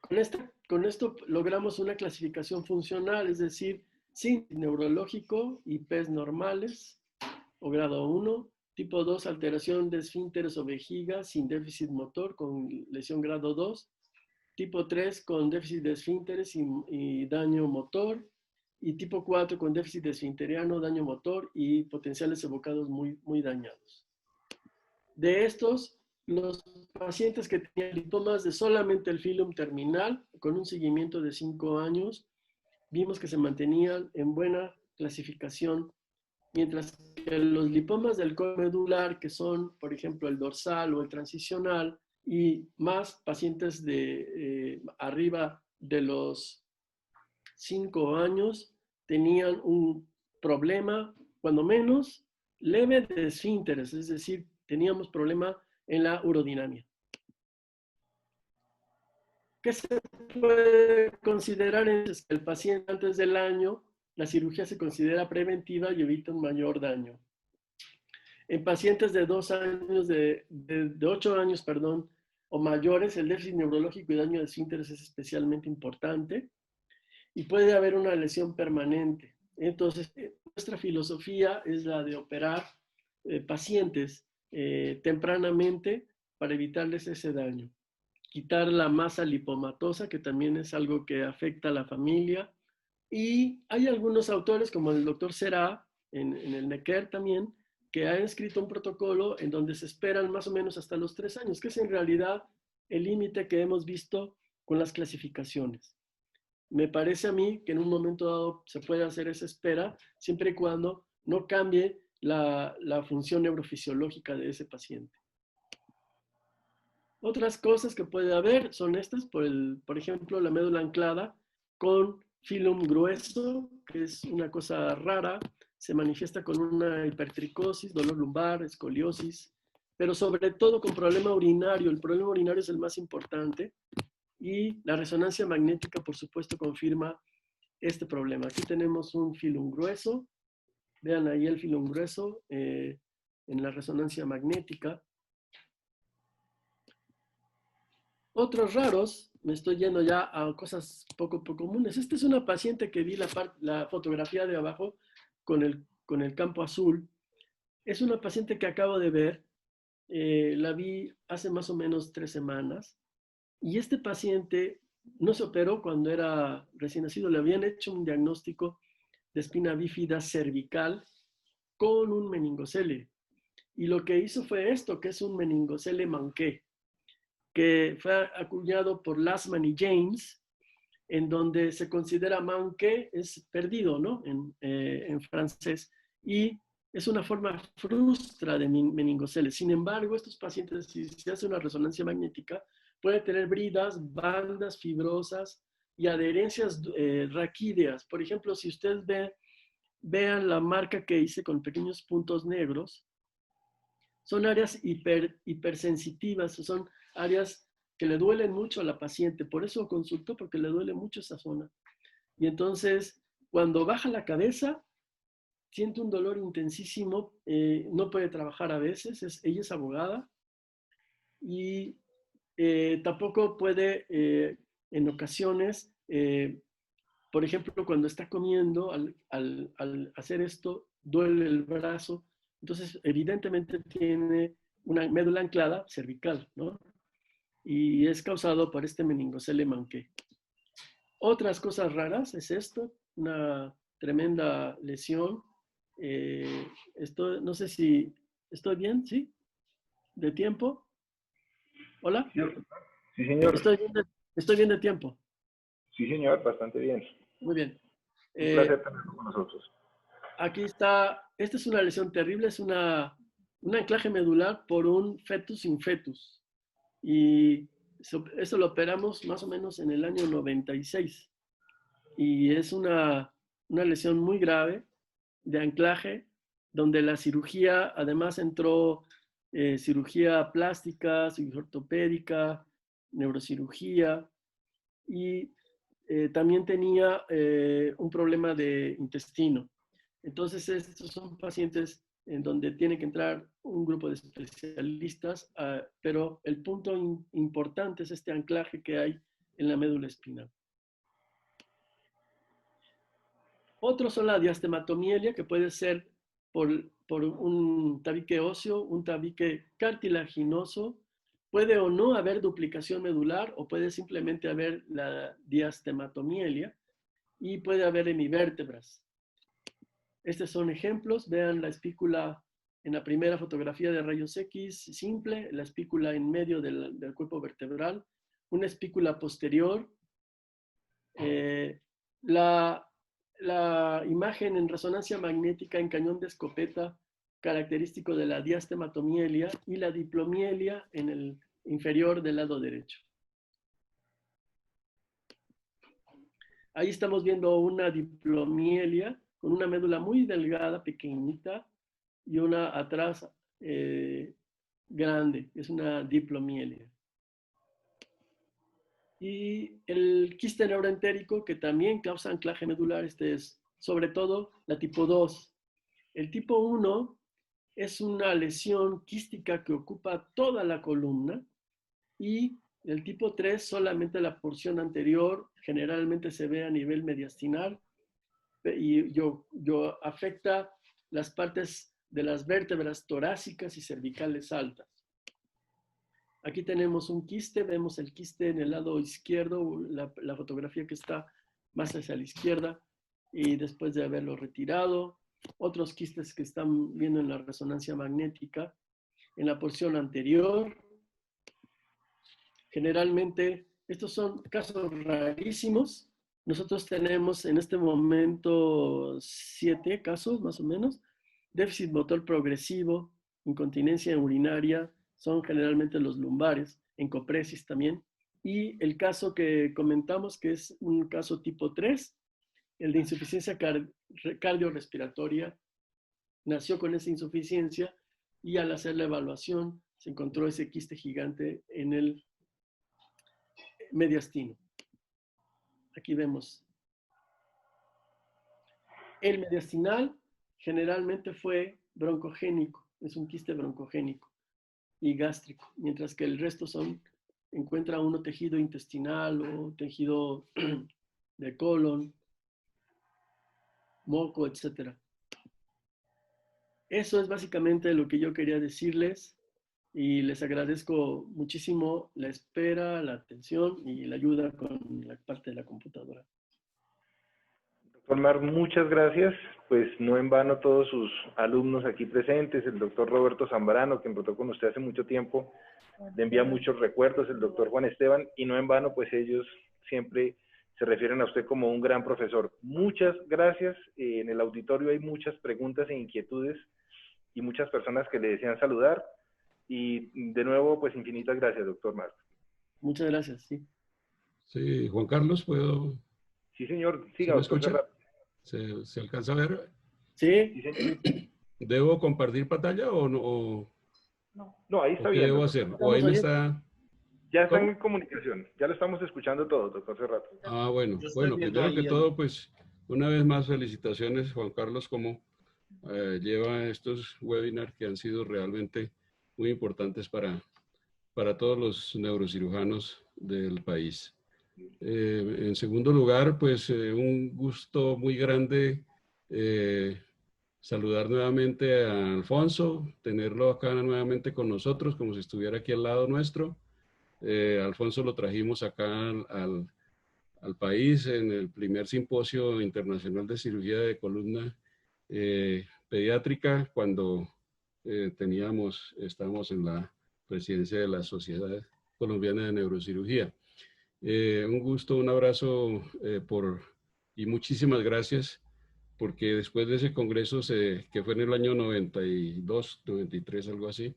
[SPEAKER 2] con esto logramos una clasificación funcional, es decir, sin neurológico y PES normales, o grado 1. Tipo 2, alteración de esfínteres o vejiga sin déficit motor con lesión grado 2. Tipo 3 con déficit de esfínteres y daño motor. Y tipo 4 con déficit esfinteriano, daño motor y potenciales evocados muy dañados. De estos, los pacientes que tenían lipomas de solamente el filum terminal, con un seguimiento de 5 años, vimos que se mantenían en buena clasificación, mientras que los lipomas del cono medular, que son, por ejemplo, el dorsal o el transicional, y más pacientes de arriba de los 5 años, tenían un problema, cuando menos, leve de esfínteres, es decir, teníamos problema en la urodinamia. ¿Qué se puede considerar? Es que el paciente antes del año, la cirugía se considera preventiva y evita un mayor daño. En pacientes de 2 años, de 8 años, perdón, o mayores, el déficit neurológico y daño de esfínteres es especialmente importante y puede haber una lesión permanente. Entonces, nuestra filosofía es la de operar pacientes tempranamente para evitarles ese daño. Quitar la masa lipomatosa, que también es algo que afecta a la familia. Y hay algunos autores, como el doctor Será, en el Necker también, que han escrito un protocolo en donde se esperan más o menos hasta los 3 años, que es en realidad el límite que hemos visto con las clasificaciones. Me parece a mí que en un momento dado se puede hacer esa espera, siempre y cuando no cambie la función neurofisiológica de ese paciente. Otras cosas que puede haber son estas, por ejemplo, la médula anclada con filum grueso, que es una cosa rara, se manifiesta con una hipertricosis, dolor lumbar, escoliosis, pero sobre todo con problema urinario. El problema urinario es el más importante y la resonancia magnética, por supuesto, confirma este problema. Aquí tenemos un filum grueso, vean ahí el filum grueso en la resonancia magnética. Otros raros, me estoy yendo ya a cosas poco comunes. Esta es una paciente que vi la fotografía de abajo con el campo azul. Es una paciente que acabo de ver, la vi hace más o menos 3 semanas. Y este paciente no se operó cuando era recién nacido, le habían hecho un diagnóstico de espina bífida cervical con un meningocele. Y lo que hizo fue esto, que es un meningocele manqué, que fue acuñado por Lassman y James, en donde se considera manqué es perdido, ¿no? En francés. Y es una forma frustra de meningocele. Sin embargo, estos pacientes, si se hace una resonancia magnética, pueden tener bridas, bandas fibrosas y adherencias raquídeas. Por ejemplo, si ustedes vean la marca que hice con pequeños puntos negros, son áreas hipersensitivas, son áreas que le duelen mucho a la paciente. Por eso consultó, porque le duele mucho esa zona. Y entonces, cuando baja la cabeza, siente un dolor intensísimo, no puede trabajar a veces, ella es abogada, y tampoco puede, en ocasiones, por ejemplo, cuando está comiendo, al hacer esto, duele el brazo. Entonces, evidentemente tiene una médula anclada cervical, ¿no? Y es causado por este meningocele manqué. Otras cosas raras es esto, una tremenda lesión. No sé si estoy bien, ¿sí? ¿De tiempo? ¿Hola?
[SPEAKER 6] Sí, señor.
[SPEAKER 2] Estoy bien de tiempo.
[SPEAKER 6] Sí, señor, bastante bien.
[SPEAKER 2] Muy bien.
[SPEAKER 6] Un placer tenerlo con nosotros.
[SPEAKER 2] Aquí está, esta es una lesión terrible, es un anclaje medular por un fetus in fetus. Y eso lo operamos más o menos en el año 96. Y es una lesión muy grave de anclaje, donde la cirugía, además entró cirugía plástica, cirugía ortopédica, neurocirugía, y también tenía un problema de intestino. Entonces, estos son pacientes en donde tiene que entrar un grupo de especialistas, pero el punto importante es este anclaje que hay en la médula espinal. Otros son la diastematomielia, que puede ser por un tabique óseo, un tabique cartilaginoso. Puede o no haber duplicación medular, o puede simplemente haber la diastematomielia, y puede haber hemivértebras. Estos son ejemplos. Vean la espícula en la primera fotografía de rayos X simple, la espícula en medio del cuerpo vertebral, una espícula posterior. La imagen en resonancia magnética en cañón de escopeta, característico de la diastematomielia, y la diplomielia en el inferior del lado derecho. Ahí estamos viendo una diplomielia con una médula muy delgada, pequeñita, y una atrás grande, es una diplomielia. Y el quiste neuroentérico, que también causa anclaje medular, este es sobre todo la tipo 2. El tipo 1 es una lesión quística que ocupa toda la columna, y el tipo 3 solamente la porción anterior, generalmente se ve a nivel mediastinal, y afecta las partes de las vértebras torácicas y cervicales altas. Aquí tenemos un quiste, vemos el quiste en el lado izquierdo, la fotografía que está más hacia la izquierda, y después de haberlo retirado, otros quistes que están viendo en la resonancia magnética, en la porción anterior, Generalmente, estos son casos rarísimos. Nosotros tenemos en este momento 7 casos, más o menos. Déficit motor progresivo, incontinencia urinaria, son generalmente los lumbares, encopresis también. Y el caso que comentamos, que es un caso tipo 3, el de insuficiencia cardiorrespiratoria, nació con esa insuficiencia y al hacer la evaluación se encontró ese quiste gigante en el mediastino. Aquí vemos. El mediastinal generalmente fue broncogénico, es un quiste broncogénico y gástrico, mientras que el resto encuentra uno tejido intestinal o tejido de colon, moco, etc. Eso es básicamente lo que yo quería decirles y les agradezco muchísimo la espera, la atención y la ayuda con la parte de la computadora.
[SPEAKER 6] Doctor Mar, muchas gracias. Pues no en vano todos sus alumnos aquí presentes, el doctor Roberto Zambrano, que empezó con usted hace mucho tiempo, le envía muchos recuerdos, el doctor Juan Esteban, y no en vano, pues ellos siempre se refieren a usted como un gran profesor. Muchas gracias. En el auditorio hay muchas preguntas e inquietudes y muchas personas que le desean saludar. Y de nuevo, pues infinitas gracias, doctor Mar.
[SPEAKER 2] Muchas gracias, sí.
[SPEAKER 7] Sí, Juan Carlos, ¿puedo?
[SPEAKER 6] Sí, señor.
[SPEAKER 7] ¿Sí
[SPEAKER 6] Siga,
[SPEAKER 7] me
[SPEAKER 6] doctor
[SPEAKER 7] escucha?
[SPEAKER 6] Serrato.
[SPEAKER 7] ¿Se alcanza a ver?
[SPEAKER 2] Sí.
[SPEAKER 6] Sí, señor.
[SPEAKER 7] ¿Debo compartir pantalla o no?
[SPEAKER 6] No, ahí está
[SPEAKER 7] ¿O qué
[SPEAKER 6] bien,
[SPEAKER 7] debo
[SPEAKER 6] doctor
[SPEAKER 7] hacer?
[SPEAKER 6] Serrato.
[SPEAKER 7] ¿O ahí me
[SPEAKER 2] Estamos
[SPEAKER 7] está...?
[SPEAKER 6] Ya están
[SPEAKER 7] ¿Cómo?
[SPEAKER 6] en comunicación. Ya lo estamos escuchando todo, doctor Serrato.
[SPEAKER 7] Ah, bueno.
[SPEAKER 8] Yo estoy
[SPEAKER 7] Bueno,
[SPEAKER 8] viendo
[SPEAKER 7] primero que
[SPEAKER 8] ahí
[SPEAKER 7] todo, pues, una vez más, felicitaciones, Juan Carlos, como lleva estos webinars que han sido realmente muy importantes para todos los neurocirujanos del país. En segundo lugar, pues, un gusto muy grande saludar nuevamente a Alfonso, tenerlo acá nuevamente con nosotros, como si estuviera aquí al lado nuestro. Alfonso lo trajimos acá al país en el primer simposio internacional de cirugía de columna pediátrica, cuando estábamos en la presidencia de la Sociedad Colombiana de Neurocirugía. Un gusto, un abrazo y muchísimas gracias, porque después de ese congreso que fue en el año 92, 93, algo así,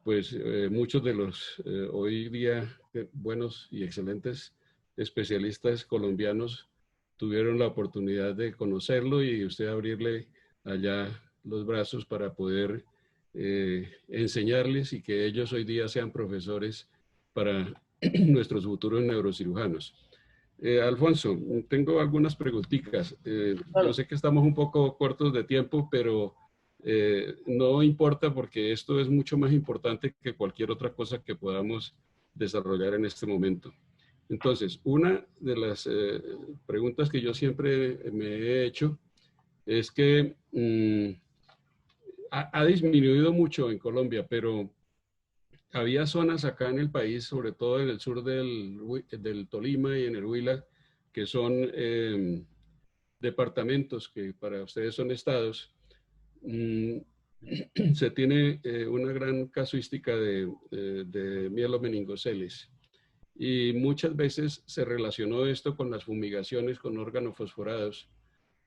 [SPEAKER 7] pues muchos de los hoy día buenos y excelentes especialistas colombianos tuvieron la oportunidad de conocerlo y usted abrirle allá los brazos para poder enseñarles y que ellos hoy día sean profesores para nuestros futuros neurocirujanos. Alfonso, tengo algunas preguntitas. Yo sé que estamos un poco cortos de tiempo, pero no importa porque esto es mucho más importante que cualquier otra cosa que podamos desarrollar en este momento. Entonces, una de las preguntas que yo siempre me he hecho es que ha disminuido mucho en Colombia, pero había zonas acá en el país, sobre todo en el sur del Tolima y en el Huila, que son departamentos que para ustedes son estados. Se tiene una gran casuística de mielomeningoceles y muchas veces se relacionó esto con las fumigaciones con organofosforados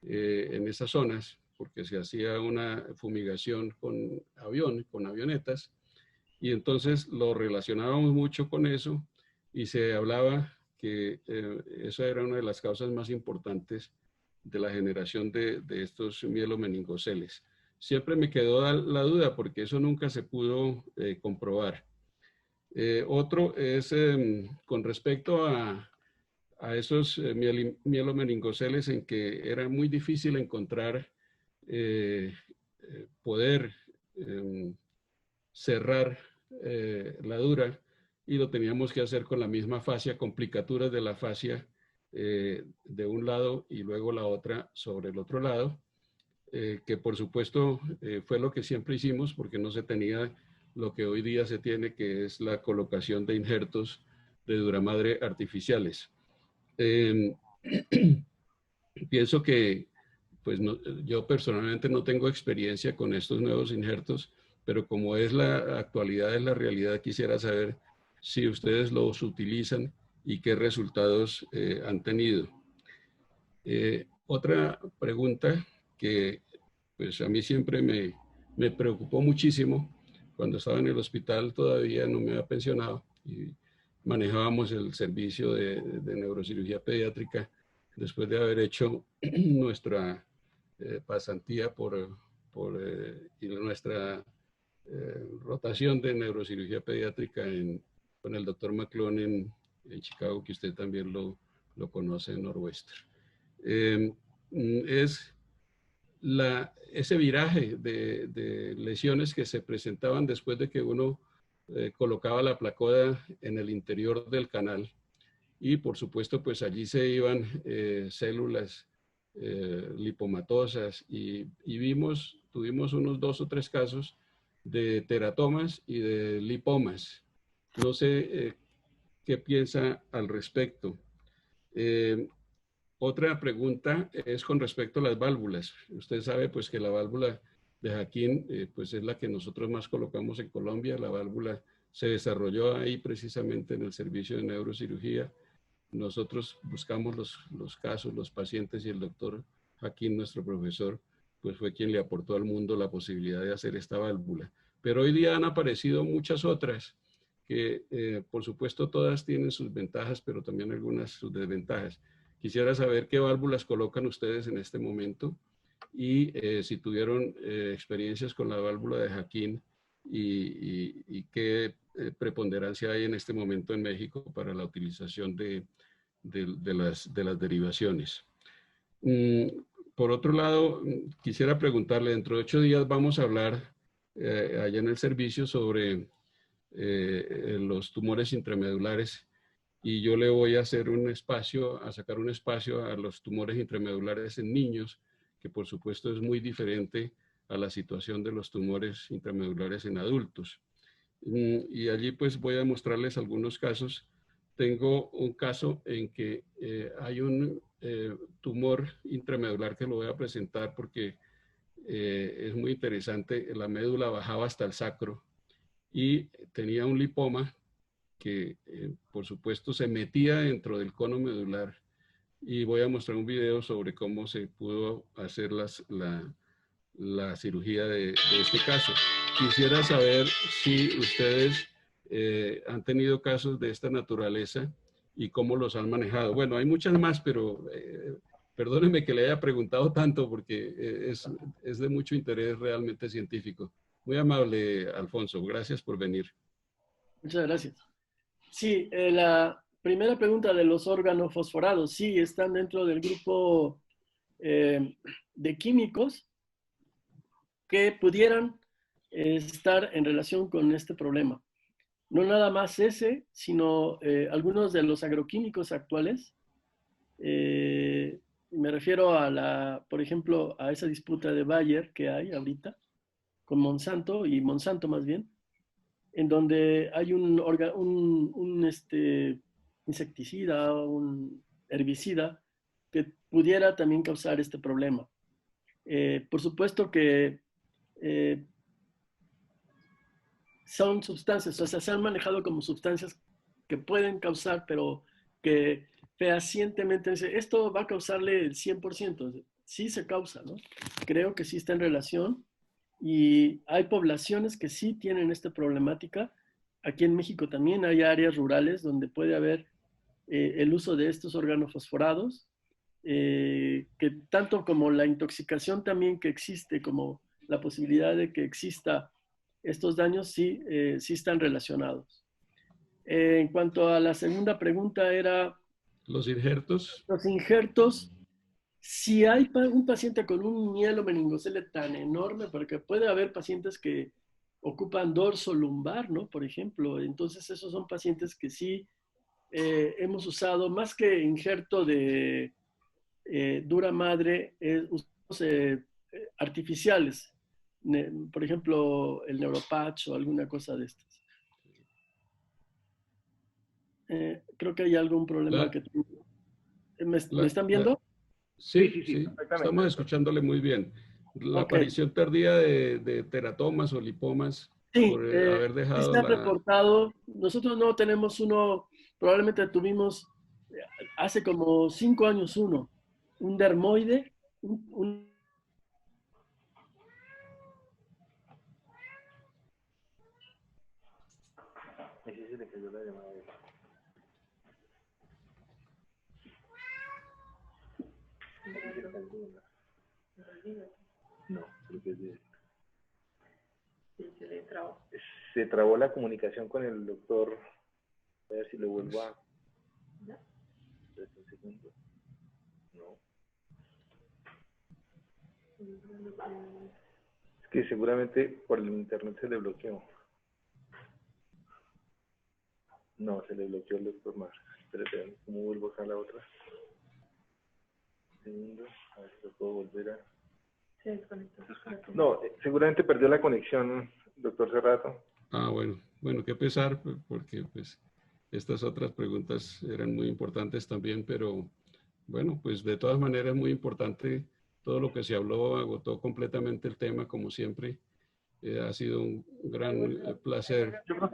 [SPEAKER 7] en esas zonas, porque se hacía una fumigación con avionetas, y entonces lo relacionábamos mucho con eso y se hablaba que esa era una de las causas más importantes de la generación de estos mielomeningoceles. Siempre me quedó la duda porque eso nunca se pudo comprobar. Otro es con respecto a esos mielomeningoceles en que era muy difícil encontrar poder cerrar la dura y lo teníamos que hacer con la misma fascia, complicaturas de la fascia de un lado y luego la otra sobre el otro lado, que por supuesto fue lo que siempre hicimos porque no se tenía lo que hoy día se tiene, que es la colocación de injertos de duramadre artificiales. Pienso que pues yo personalmente no tengo experiencia con estos nuevos injertos, pero como es la actualidad, es la realidad, quisiera saber si ustedes los utilizan y qué resultados han tenido. Otra pregunta que pues a mí siempre me preocupó muchísimo. Cuando estaba en el hospital todavía no me había pensionado y manejábamos el servicio de neurocirugía pediátrica después de haber hecho nuestra pasantía y nuestra rotación de neurocirugía pediátrica con el doctor McClone en Chicago, que usted también lo conoce en Northwestern. Es ese viraje de lesiones que se presentaban después de que uno colocaba la placoda en el interior del canal, y por supuesto pues allí se iban células lipomatosas y tuvimos unos 2 o 3 casos de teratomas y de lipomas. No sé qué piensa al respecto. Otra pregunta es con respecto a las válvulas. Usted sabe pues que la válvula de Hakim pues es la que nosotros más colocamos en Colombia. La válvula se desarrolló ahí precisamente en el servicio de neurocirugía. Nosotros buscamos los casos, los pacientes, y el doctor Hakim, nuestro profesor, pues fue quien le aportó al mundo la posibilidad de hacer esta válvula. Pero hoy día han aparecido muchas otras que por supuesto todas tienen sus ventajas, pero también algunas sus desventajas. Quisiera saber qué válvulas colocan ustedes en este momento y si tuvieron experiencias con la válvula de Hakim y qué preponderancia hay en este momento en México para la utilización de las derivaciones. Por otro lado, quisiera preguntarle, dentro de 8 días vamos a hablar allá en el servicio sobre los tumores intramedulares, y yo le voy a hacer sacar un espacio a los tumores intramedulares en niños, que por supuesto es muy diferente a la situación de los tumores intramedulares en adultos. Y allí pues voy a mostrarles algunos casos. Tengo un caso en que hay un tumor intramedular que lo voy a presentar porque es muy interesante. La médula bajaba hasta el sacro y tenía un lipoma que por supuesto se metía dentro del cono medular, y voy a mostrar un video sobre cómo se pudo hacer la cirugía de este caso. Quisiera saber si ustedes han tenido casos de esta naturaleza y cómo los han manejado. Bueno, hay muchas más, pero perdónenme que le haya preguntado tanto porque es de mucho interés realmente científico. Muy amable, Alfonso. Gracias por venir.
[SPEAKER 2] Muchas gracias. Sí, la primera pregunta de los órganos fosforados, sí, están dentro del grupo de químicos que pudieran estar en relación con este problema. No nada más ese, sino algunos de los agroquímicos actuales. Me refiero por ejemplo, a esa disputa de Bayer que hay ahorita con Monsanto, y Monsanto más bien, en donde hay un insecticida, un herbicida que pudiera también causar este problema. Por supuesto que son sustancias, o sea, se han manejado como sustancias que pueden causar, pero que fehacientemente dice, esto va a causarle el 100%. Sí se causa, ¿no? Creo que sí está en relación, y hay poblaciones que sí tienen esta problemática. Aquí en México también hay áreas rurales donde puede haber el uso de estos organofosforados, que tanto como la intoxicación también que existe, como la posibilidad de que exista estos daños, sí, sí están relacionados. En cuanto a la segunda pregunta era...
[SPEAKER 7] Los injertos.
[SPEAKER 2] Los injertos, si hay un paciente con un mielomeningocele tan enorme, porque puede haber pacientes que ocupan dorso lumbar, ¿no? Por ejemplo, entonces esos son pacientes que sí hemos usado, más que injerto de dura madre, usamos artificiales, por ejemplo, el neuropatch o alguna cosa de estas. Creo que hay algún problema que... ¿Me están viendo?
[SPEAKER 7] Sí, estamos escuchándole muy bien. La aparición tardía de teratomas o lipomas
[SPEAKER 2] Sí,
[SPEAKER 7] por haber
[SPEAKER 2] sí
[SPEAKER 7] dejado
[SPEAKER 2] se ha
[SPEAKER 7] la...
[SPEAKER 2] reportado. Nosotros no tenemos uno, probablemente tuvimos hace como 5 años uno, un dermoide, un
[SPEAKER 6] Ahí sí se le cayó la llamada. No, creo que es de... Se trabó la comunicación con el doctor. A ver si lo vuelvo a... Espérate un segundo. No. Es que seguramente por el internet se le bloqueó. No, se le bloqueó el doctor Mar. Espérate, ¿cómo vuelvo acá a la otra? Un segundo, a ver si lo puedo volver a... Se desconectó. No, seguramente perdió la conexión, doctor Cerrato.
[SPEAKER 7] Ah, bueno, qué pesar, porque pues estas otras preguntas eran muy importantes también, pero bueno, pues de todas maneras muy importante todo lo que se habló, agotó completamente el tema como siempre. Ha sido un gran placer.
[SPEAKER 6] Yo creo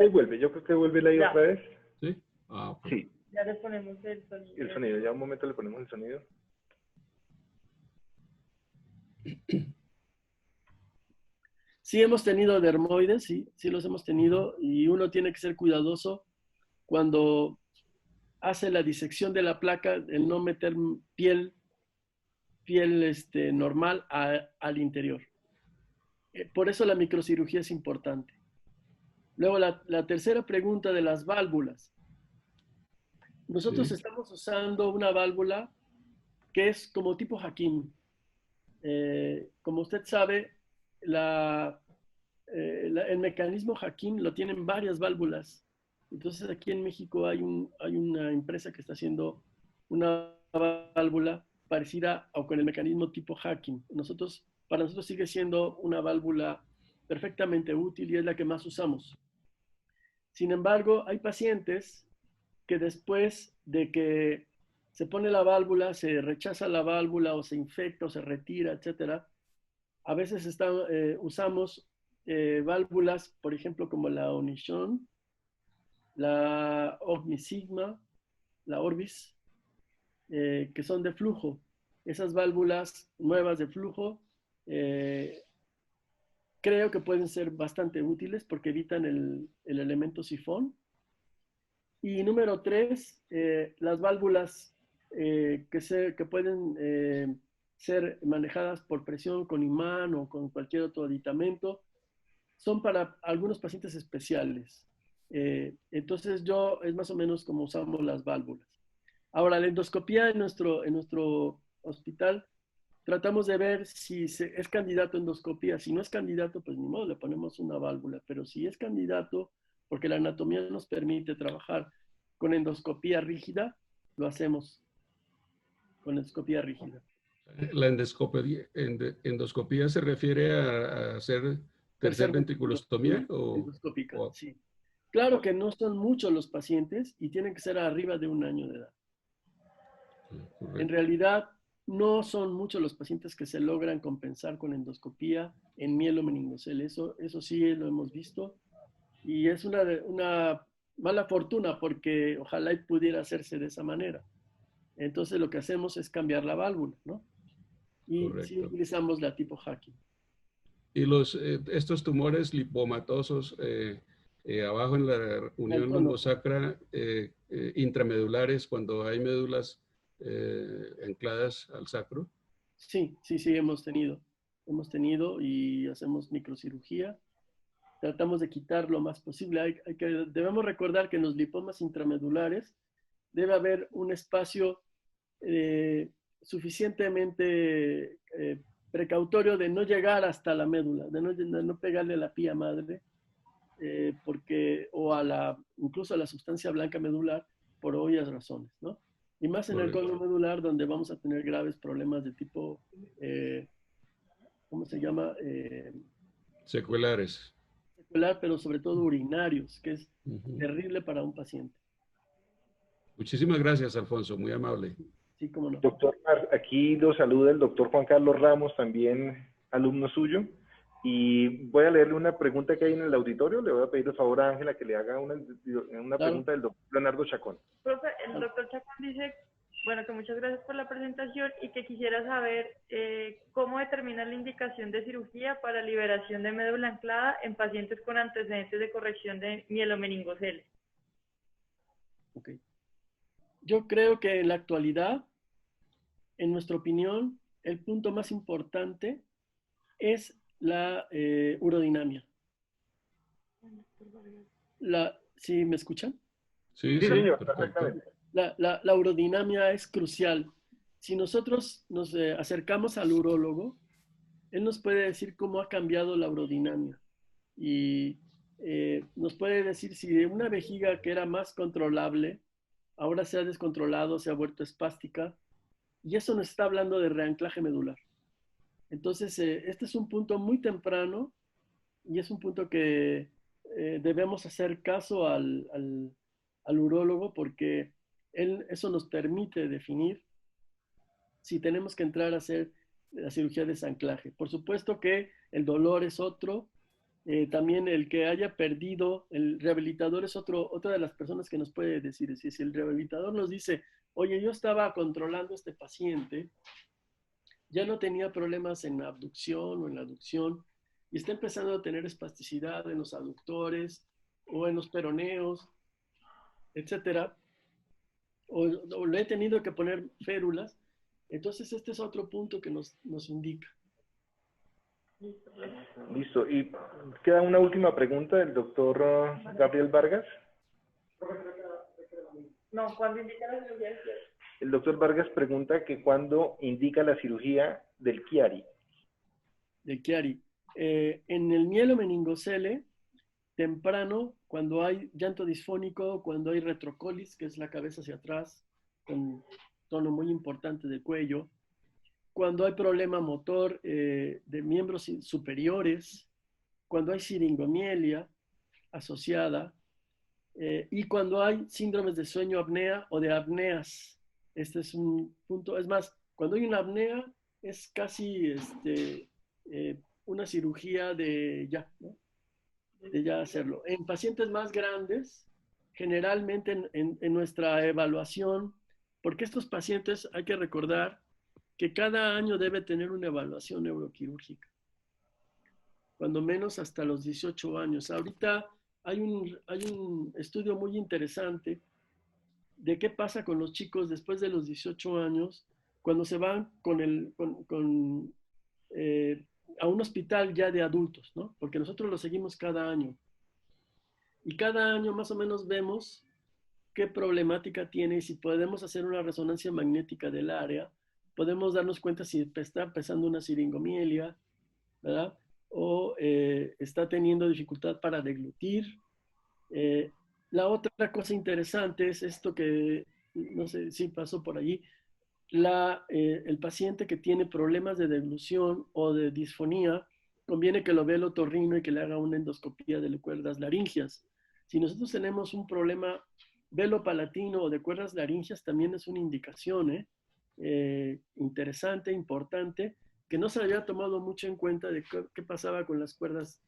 [SPEAKER 6] que vuelve la otra vez.
[SPEAKER 7] ¿Sí? Ah, ok.
[SPEAKER 6] Sí. Ya le ponemos el sonido. El sonido, ya un momento le ponemos el sonido.
[SPEAKER 2] Sí hemos tenido dermoides, sí los hemos tenido, y uno tiene que ser cuidadoso cuando hace la disección de la placa, el no meter piel normal al interior. Por eso la microcirugía es importante. Luego la tercera pregunta de las válvulas. Nosotros
[SPEAKER 7] Sí.
[SPEAKER 2] estamos usando una válvula que es como tipo Hakim. Como usted sabe, el mecanismo Hakim lo tienen varias válvulas. Entonces aquí en México hay una empresa que está haciendo una válvula parecida o con el mecanismo tipo Hakim. Para nosotros sigue siendo una válvula perfectamente útil y es la que más usamos. Sin embargo, hay pacientes que después de que se pone la válvula, se rechaza la válvula o se infecta o se retira, etcétera, a veces usamos válvulas, por ejemplo, como la Onichon, la Omnisigma, la Orbis, que son de flujo. Esas válvulas nuevas de flujo creo que pueden ser bastante útiles porque evitan el elemento sifón. Y número 3, las válvulas que pueden ser manejadas por presión con imán o con cualquier otro aditamento son para algunos pacientes especiales. Entonces es más o menos como usamos las válvulas. Ahora, la endoscopía en nuestro hospital, tratamos de ver si es candidato a endoscopía. Si no es candidato, pues ni modo, le ponemos una válvula. Pero si es candidato, porque la anatomía nos permite trabajar con endoscopía rígida, lo hacemos con endoscopía rígida.
[SPEAKER 7] La endoscopía se refiere a hacer tercer ventriculostomía
[SPEAKER 2] endoscópica, sí. Claro que no son muchos los pacientes y tienen que ser arriba de 1 año de edad.
[SPEAKER 7] Correcto.
[SPEAKER 2] En realidad, no son muchos los pacientes que se logran compensar con endoscopía en mielomeningocele. Eso sí lo hemos visto. Y es una mala fortuna porque ojalá y pudiera hacerse de esa manera. Entonces lo que hacemos es cambiar la válvula, ¿no? Y sí
[SPEAKER 7] Correcto.
[SPEAKER 2] utilizamos la tipo Hakim.
[SPEAKER 7] Y estos tumores lipomatosos abajo en la unión lumbosacra intramedulares, cuando hay médulas ancladas al sacro.
[SPEAKER 2] Sí, hemos tenido. Hemos tenido y hacemos microcirugía. Tratamos de quitar lo más posible. Debemos recordar que en los lipomas intramedulares debe haber un espacio suficientemente precautorio de no llegar hasta la médula, de no pegarle a la pía madre, incluso a la sustancia blanca medular, por obvias razones, ¿no? Y más en
[SPEAKER 7] Correcto.
[SPEAKER 2] el cono medular, donde vamos a tener graves problemas de tipo, ¿cómo se llama?
[SPEAKER 7] Secuelares.
[SPEAKER 2] Secular, pero sobre todo urinarios, que es terrible para un paciente.
[SPEAKER 7] Muchísimas gracias, Alfonso, muy amable.
[SPEAKER 2] Sí, cómo no.
[SPEAKER 6] Doctor Mar, aquí lo saluda el doctor Juan Carlos Ramos, también alumno suyo. Y voy a leerle una pregunta que hay en el auditorio. Le voy a pedir el favor a Ángela que le haga una
[SPEAKER 2] Claro.
[SPEAKER 6] pregunta del doctor Leonardo Chacón.
[SPEAKER 3] Profe, el doctor Chacón dice, bueno, que muchas gracias por la presentación y que quisiera saber cómo determina la indicación de cirugía para liberación de médula anclada en pacientes con antecedentes de corrección de mielomeningoceles.
[SPEAKER 2] Ok. Yo creo que en la actualidad, en nuestra opinión, el punto más importante es la urodinamia. ¿Sí me escuchan?
[SPEAKER 7] Sí,
[SPEAKER 6] Sí,
[SPEAKER 7] sí,
[SPEAKER 6] señor,
[SPEAKER 7] perfecto.
[SPEAKER 6] perfectamente.
[SPEAKER 2] La urodinamia es crucial. Si nosotros nos acercamos al urólogo, él nos puede decir cómo ha cambiado la urodinamia y nos puede decir si de una vejiga que era más controlable, ahora se ha descontrolado, se ha vuelto espástica, y eso nos está hablando de reanclaje medular. Entonces, este es un punto muy temprano y es un punto que debemos hacer caso al urólogo porque eso nos permite definir si tenemos que entrar a hacer la cirugía de desanclaje. Por supuesto que el dolor es otro, también el que haya perdido, el rehabilitador es otra de las personas que nos puede decir, si el rehabilitador nos dice, oye, yo estaba controlando a este paciente, ya no tenía problemas en la abducción o en la aducción, y está empezando a tener espasticidad en los aductores o en los peroneos, etcétera, o le he tenido que poner férulas, entonces este es otro punto que nos indica.
[SPEAKER 6] Listo. Y queda una última pregunta del doctor Gabriel Vargas.
[SPEAKER 3] No, cuando indica la cirugía del Chiari.
[SPEAKER 6] El doctor Vargas pregunta que cuándo indica la cirugía del Chiari.
[SPEAKER 2] Del Chiari. En el mielomeningocele, temprano, cuando hay llanto disfónico, cuando hay retrocolis, que es la cabeza hacia atrás, con tono muy importante del cuello, cuando hay problema motor de miembros superiores, cuando hay siringomielia asociada, y cuando hay síndromes de sueño apnea o de apneas. Este es un punto. Es más, cuando hay una apnea, es casi una cirugía de ya, ¿no? De ya hacerlo. En pacientes más grandes, generalmente en nuestra evaluación, porque estos pacientes hay que recordar que cada año debe tener una evaluación neuroquirúrgica, cuando menos hasta los 18 años. Ahorita hay un estudio muy interesante de qué pasa con los chicos después de los 18 años, cuando se van a un hospital ya de adultos, ¿no? Porque nosotros lo seguimos cada año. Y cada año más o menos vemos qué problemática tiene y si podemos hacer una resonancia magnética del área, podemos darnos cuenta si está empezando una siringomielia, ¿verdad? O está teniendo dificultad para deglutir. La otra cosa interesante es esto que, no sé si pasó por allí, el paciente que tiene problemas de deglución o de disfonía, conviene que lo vea el otorrino y que le haga una endoscopía de cuerdas laringias. Si nosotros tenemos un problema velopalatino o de cuerdas laringias, también es una indicación interesante, importante, que no se había tomado mucho en cuenta de qué pasaba con las cuerdas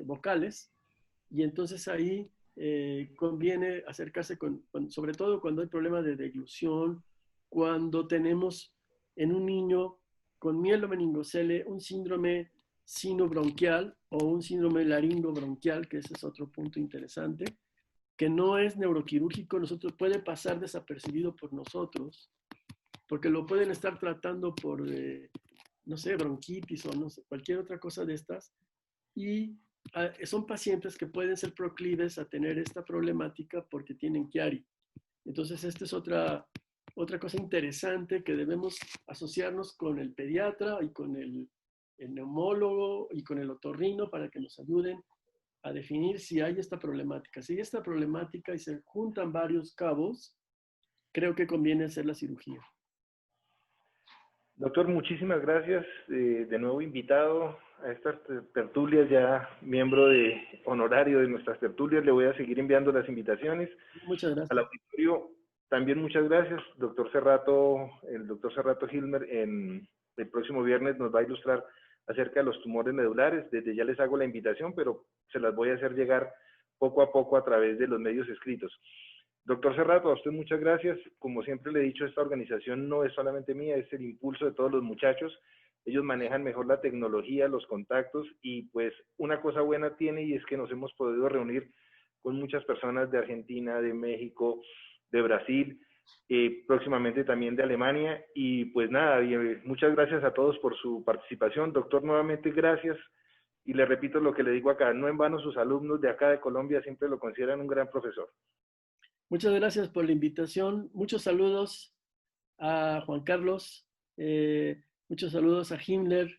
[SPEAKER 2] vocales, y entonces ahí conviene acercarse sobre todo cuando hay problemas de deglución, cuando tenemos en un niño con mielomeningocele un síndrome sinobronquial o un síndrome laringobronquial, que ese es otro punto interesante, que no es neuroquirúrgico, puede pasar desapercibido por nosotros, porque lo pueden estar tratando por, no sé, bronquitis o no sé, cualquier otra cosa de estas, y son pacientes que pueden ser proclives a tener esta problemática porque tienen Chiari. Entonces, esta es otra cosa interesante que debemos asociarnos con el pediatra y con el neumólogo y con el otorrino para que nos ayuden a definir si hay esta problemática. Si hay esta problemática y se juntan varios cabos, creo que conviene hacer la cirugía.
[SPEAKER 6] Doctor, muchísimas gracias. De nuevo invitado a estas tertulias, ya miembro honorario de nuestras tertulias. Le voy a seguir enviando las invitaciones.
[SPEAKER 2] Muchas gracias.
[SPEAKER 6] Al auditorio, también muchas gracias. El doctor Cerrato Hilmer, el próximo viernes nos va a ilustrar acerca de los tumores medulares. Desde ya les hago la invitación, pero se las voy a hacer llegar poco a poco a través de los medios escritos. Doctor Cerrato, a usted muchas gracias. Como siempre le he dicho, esta organización no es solamente mía, es el impulso de todos los muchachos. Ellos manejan mejor la tecnología, los contactos, y pues una cosa buena tiene, y es que nos hemos podido reunir con muchas personas de Argentina, de México, de Brasil, próximamente también de Alemania, y pues nada, muchas gracias a todos por su participación. Doctor, nuevamente gracias, y le repito lo que le digo acá, no en vano sus alumnos de acá de Colombia siempre lo consideran un gran profesor.
[SPEAKER 2] Muchas gracias por la invitación. Muchos saludos a Juan Carlos, muchos saludos a Himmler,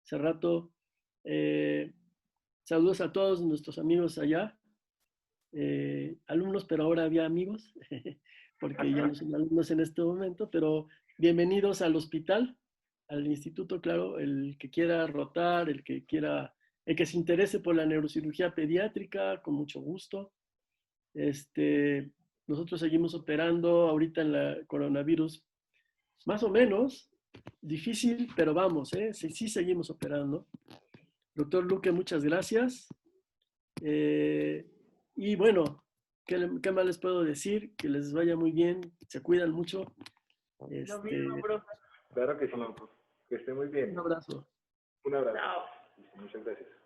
[SPEAKER 2] Cerrato, saludos a todos nuestros amigos allá, alumnos, pero ahora había amigos, porque ya no son alumnos en este momento, pero bienvenidos al hospital, al instituto, claro, el que quiera rotar, el que se interese por la neurocirugía pediátrica, con mucho gusto. Nosotros seguimos operando ahorita en la coronavirus, más o menos, difícil, pero vamos, sí seguimos operando. Doctor Luque, muchas gracias. Y bueno, ¿qué más les puedo decir? Que les vaya muy bien, se cuidan mucho.
[SPEAKER 3] Lo mismo, profe.
[SPEAKER 6] Claro que sí, que esté muy bien.
[SPEAKER 2] Un abrazo.
[SPEAKER 6] Un abrazo.
[SPEAKER 3] Chao.
[SPEAKER 6] Muchas gracias.